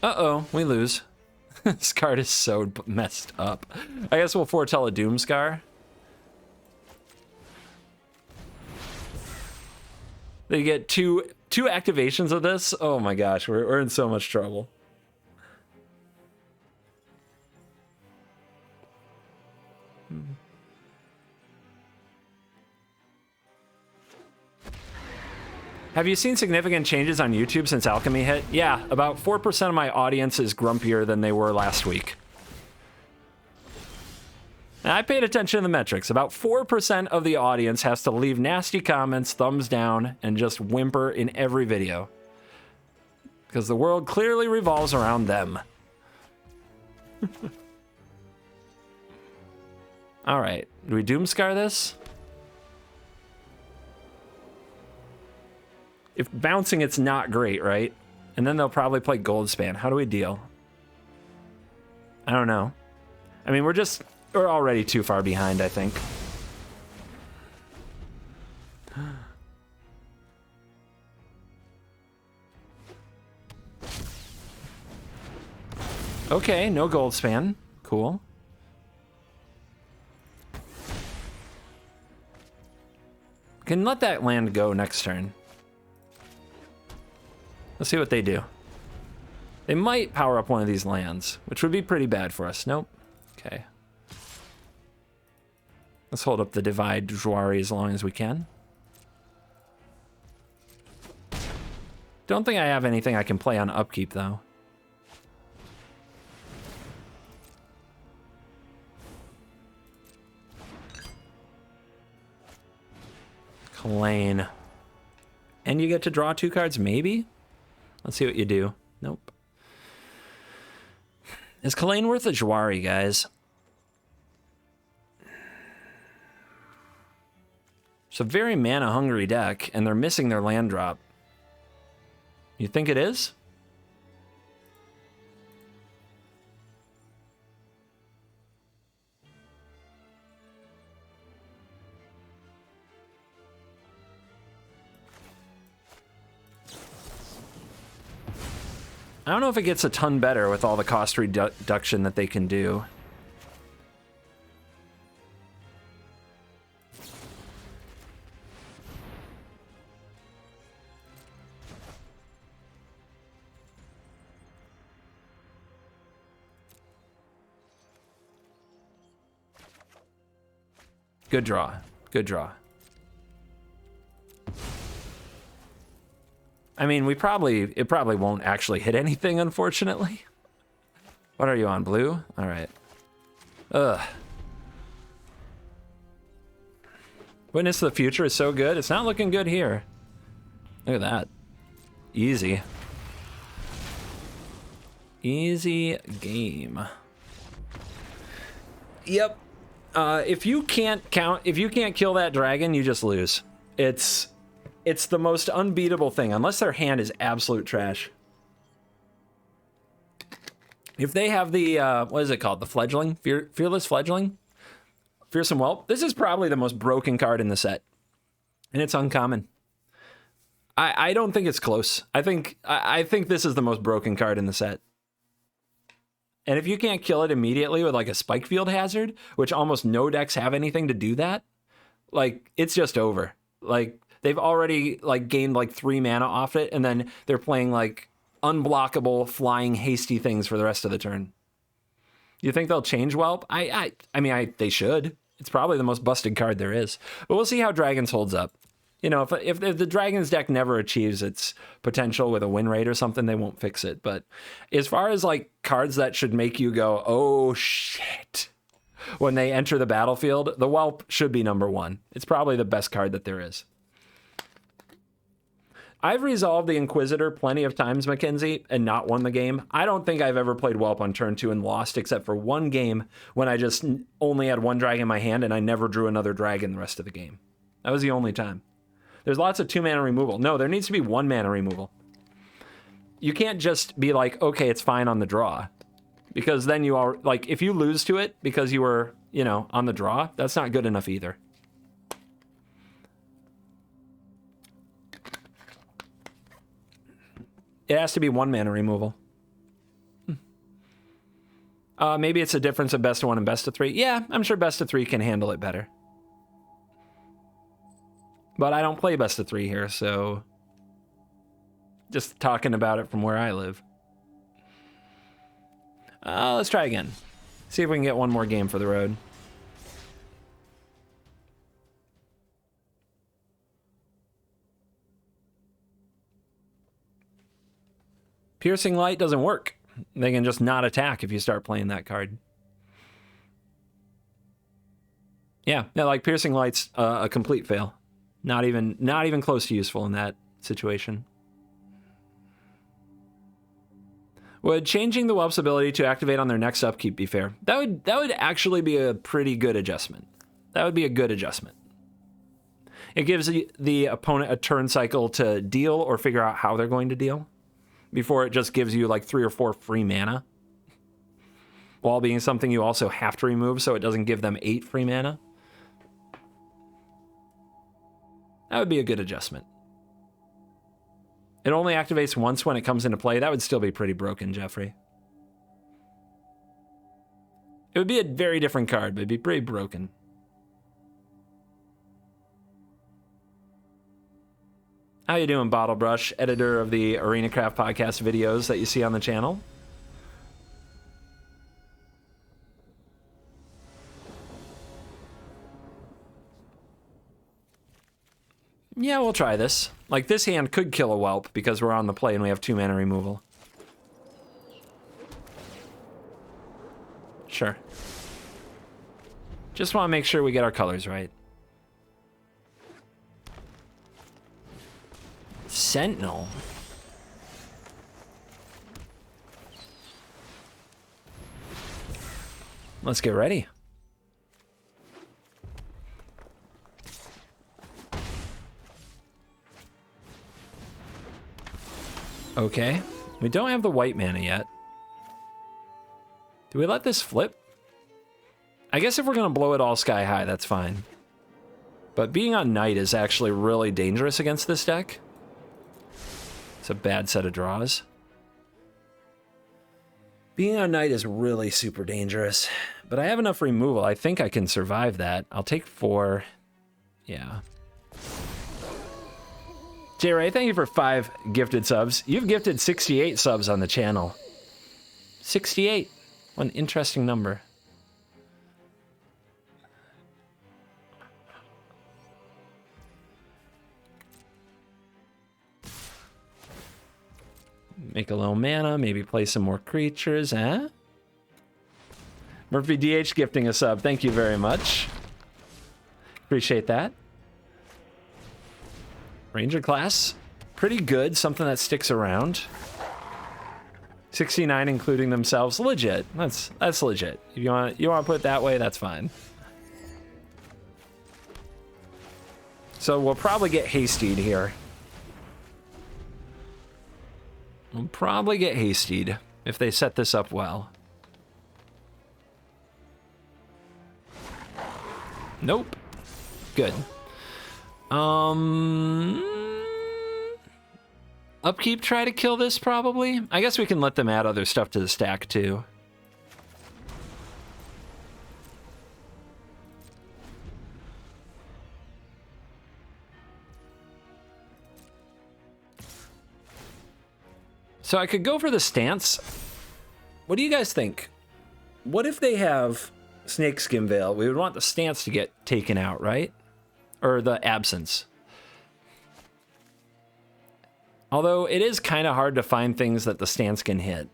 Uh-oh, we lose. This card is so messed up. I guess we'll foretell a Doomscar. They get two activations of this. Oh my gosh, we're in so much trouble. Have you seen significant changes on YouTube since Alchemy hit? Yeah, about 4% of my audience is grumpier than they were last week. And I paid attention to the metrics. About 4% of the audience has to leave nasty comments, thumbs down, and just whimper in every video. Because the world clearly revolves around them. All right, do we Doomscar this? If bouncing, it's not great, right? And then they'll probably play Goldspan. How do we deal? I don't know. I mean, we're already too far behind, I think. Okay, no Goldspan. Cool. Can let that land go next turn. Let's see what they do. They might power up one of these lands, which would be pretty bad for us. Nope. Okay. Let's hold up the Divide Jouari as long as we can. Don't think I have anything I can play on upkeep, though. Kalane. And you get to draw 2 cards, maybe? Let's see what you do. Nope. Is Kalane worth a Jouari, guys? It's a very mana-hungry deck, and they're missing their land drop. You think it is? I don't know if it gets a ton better with all the cost reduction that they can do. Good draw. Good draw. I mean, it probably won't actually hit anything, unfortunately. What are you on, blue? All right. Ugh. Witness to the Future is so good. It's not looking good here. Look at that. Easy. Easy game. Yep. If you can't kill that dragon, you just lose. It's the most unbeatable thing, unless their hand is absolute trash. If they have the, what is it called? The fledgling? Fearless fledgling? Fearsome Whelp? This is probably the most broken card in the set. And it's uncommon. I don't think it's close. I think this is the most broken card in the set. And if you can't kill it immediately with like a Spike Field Hazard, which almost no decks have anything to do that, like, it's just over. Like, they've already like gained like 3 mana off it, and then they're playing like unblockable, flying, hasty things for the rest of the turn. You think they'll change Whelp? I mean, they should. It's probably the most busted card there is. But we'll see how Dragons holds up. You know, if the Dragons deck never achieves its potential with a win rate or something, they won't fix it. But as far as like cards that should make you go, oh shit, when they enter the battlefield, the Whelp should be number 1. It's probably the best card that there is. I've resolved the Inquisitor plenty of times, Mackenzie, and not won the game. I don't think I've ever played Whelp on turn 2 and lost, except for one game when I just only had 1 dragon in my hand and I never drew another dragon the rest of the game. That was the only time. There's lots of 2 mana removal. No, there needs to be 1 mana removal. You can't just be like, okay, it's fine on the draw. Because then you are, like, if you lose to it because you were, you know, on the draw, that's not good enough either. It has to be 1 mana removal. Maybe it's a difference of best of 1 and best of 3. Yeah, I'm sure best of 3 can handle it better. But I don't play best of 3 here, so just talking about it from where I live. Let's try again. See if we can get 1 more game for the road. Piercing Light doesn't work. They can just not attack if you start playing that card. Yeah, like Piercing Light's a complete fail. Not even close to useful in that situation. Would changing the Whelp's ability to activate on their next upkeep be fair? That would actually be a pretty good adjustment. That would be a good adjustment. It gives the opponent a turn cycle to deal or figure out how they're going to deal, before it just gives you like 3 or 4 free mana, while being something you also have to remove so it doesn't give them 8 free mana. That would be a good adjustment. It only activates once when it comes into play. That would still be pretty broken, Jeffrey. It would be a very different card, but it'd be pretty broken. How you doing, Bottle Brush, editor of the Arena Craft podcast videos that you see on the channel? Yeah, we'll try this. Like, this hand could kill a Whelp because we're on the play and we have 2 mana removal. Sure. Just want to make sure we get our colors right. Sentinel. Let's get ready. Okay. We don't have the white mana yet. Do we let this flip? I guess if we're going to blow it all sky high, that's fine. But being on Knight is actually really dangerous against this deck. It's a bad set of draws. Being on Knight is really super dangerous. But I have enough removal. I think I can survive that. I'll take 4. Yeah. J Ray, thank you for 5 gifted subs. You've gifted 68 subs on the channel. 68. What an interesting number. Make a little mana, maybe play some more creatures, eh? Murphy DH gifting a sub. Thank you very much. Appreciate that. Ranger class. Pretty good. Something that sticks around. 69 including themselves. Legit. That's legit. If you want to put it that way, that's fine. So we'll probably get hastied here. We'll probably get hastied if they set this up well. Nope. Good. Upkeep, try to kill this probably. I guess we can let them add other stuff to the stack too. So I could go for the stance. What do you guys think? What if they have Snakeskin Veil? We would want the stance to get taken out, right? Or the absence. Although it is kind of hard to find things that the stance can hit.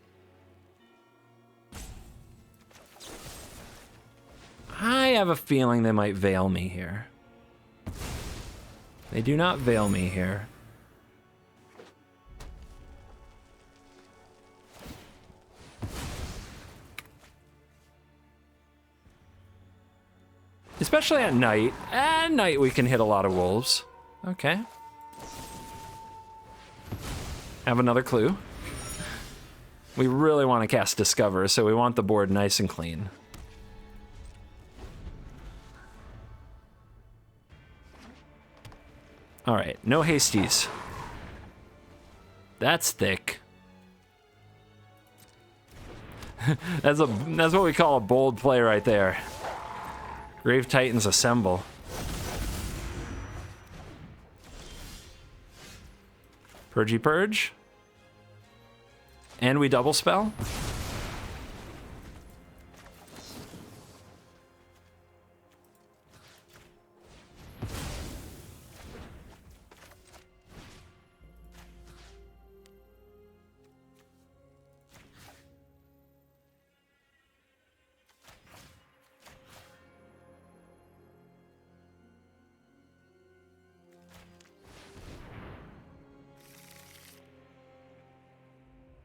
I have a feeling they might veil me here. They do not veil me here. Especially at night. At night we can hit a lot of wolves. Okay. Have another clue. We really want to cast Discover, so we want the board nice and clean. All right, no hasties. That's thick. That's what we call a bold play right there. Grave Titans assemble. Purgy Purge. And we double spell.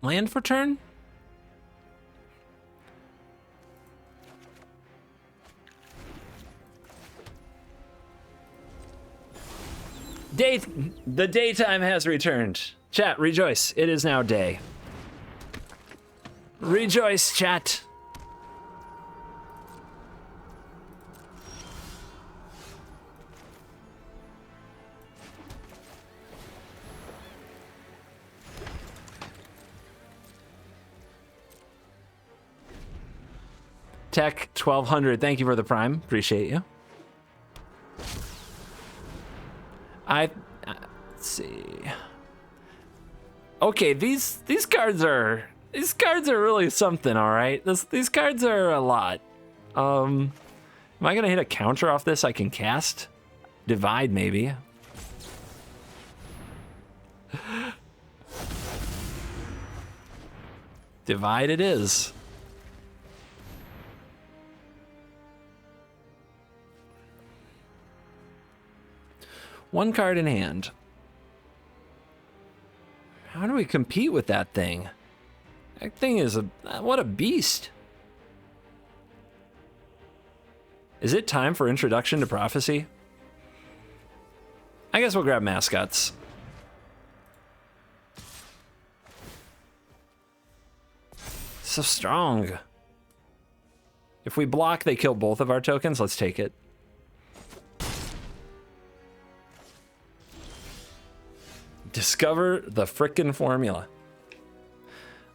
Land for turn? The daytime has returned. Chat, rejoice. It is now day. Rejoice, chat. Tech 1200, thank you for the prime. Appreciate you. Let's see. Okay, these cards are really something, all right? These cards are a lot. Am I gonna hit a counter off this I can cast? Divide, maybe. Divide it is. One card in hand. How do we compete with that thing? That thing is what a beast. Is it time for Introduction to Prophecy? I guess we'll grab Mascots. So strong. If we block, they kill both of our tokens. Let's take it. Discover the frickin' formula.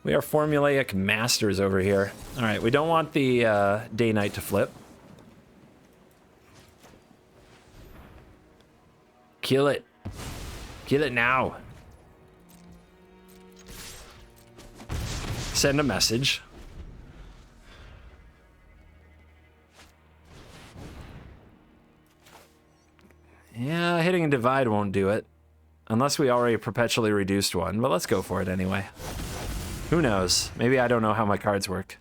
We are formulaic masters over here. All right, we don't want the day-night to flip. Kill it. Kill it now. Send a message. Yeah, hitting a divide won't do it. Unless we already perpetually reduced one, but let's go for it anyway. Who knows? Maybe I don't know how my cards work.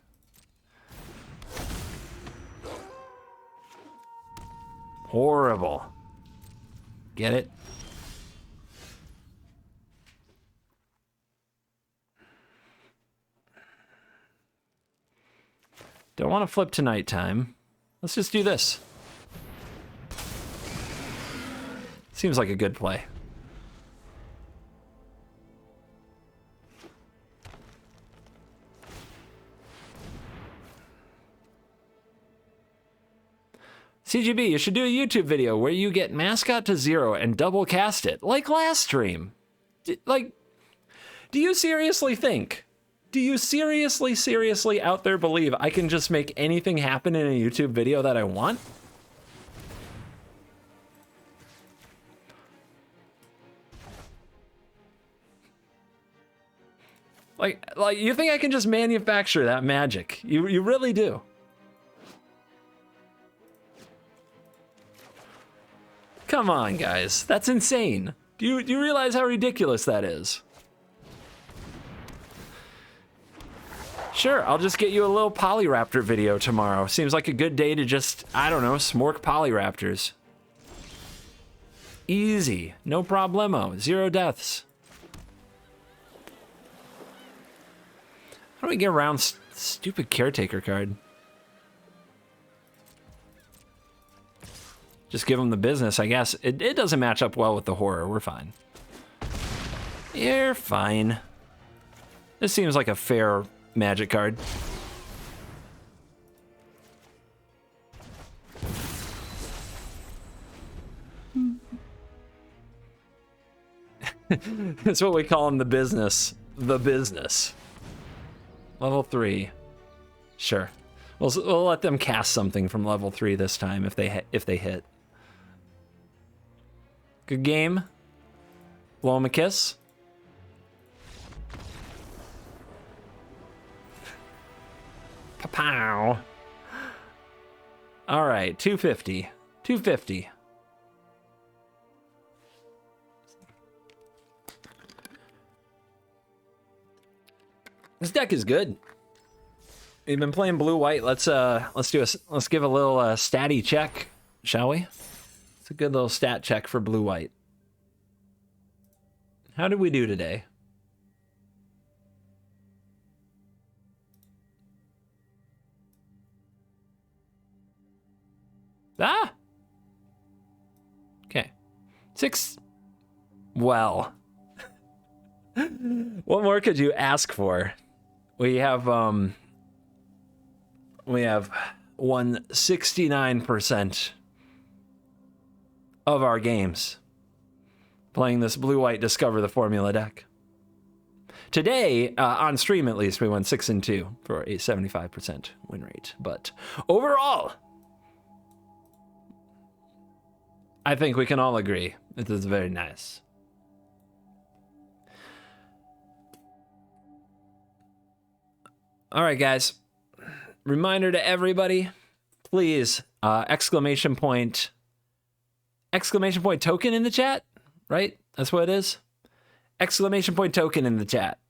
Horrible. Get it? Don't want to flip to nighttime. Let's just do this. Seems like a good play. CGB, you should do a YouTube video where you get mascot to 0 and double cast it, like last stream. Do you seriously think? Do you seriously out there believe I can just make anything happen in a YouTube video that I want? Like you think I can just manufacture that magic? You really do. Come on, guys. That's insane. Do you realize how ridiculous that is? Sure, I'll just get you a little Polyraptor video tomorrow. Seems like a good day to just, I don't know, smork Polyraptors. Easy. No problemo. 0 deaths. How do we get around stupid Caretaker card? Just give them the business, I guess. It doesn't match up well with the horror. We're fine. You're fine. This seems like a fair magic card. That's what we call him, the business. The business. Level 3. Sure. We'll let them cast something from level 3 this time if they hit. Good game. Blow him a kiss. Pow. All right, 250. 250. This deck is good. We've been playing blue-white. Let's give a little statty check, shall we? It's a good little stat check for blue-white. How did we do today? Ah! Okay. 6. Well. What more could you ask for? We have won 69% of our games playing this blue-white Discover the Formula deck. Today, on stream at least, we won 6-2 for a 75% win rate. But overall, I think we can all agree it is very nice. All right, guys. Reminder to everybody, please, exclamation point token in the chat, right? That's what it is. Exclamation point token in the chat.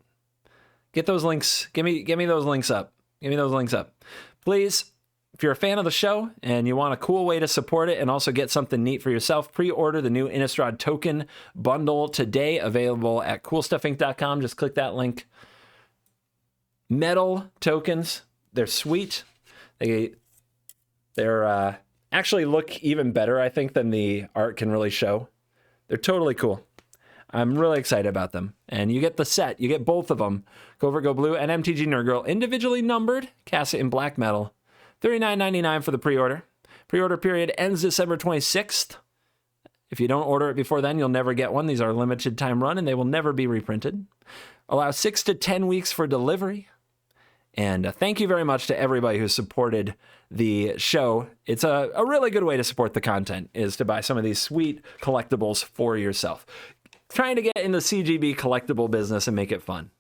Get those links. Give me those links up. Give me those links up. Please, if you're a fan of the show and you want a cool way to support it and also get something neat for yourself, pre-order the new Innistrad token bundle today, available at coolstuffinc.com. Just click that link. Metal tokens, they're sweet. They're actually look even better, I think, than the art can really show. They're totally cool. I'm really excited about them. And you get the set. You get both of them. Go Blue and MTG Nerd Girl, individually numbered. Cast it in black metal. $39.99 for the pre-order. Pre-order period ends December 26th. If you don't order it before then, you'll never get one. These are limited time run, and they will never be reprinted. Allow 6 to 10 weeks for delivery. And thank you very much to everybody who supported the show. It's a really good way to support the content, is to buy some of these sweet collectibles for yourself. Trying to get in the CGB collectible business and make it fun.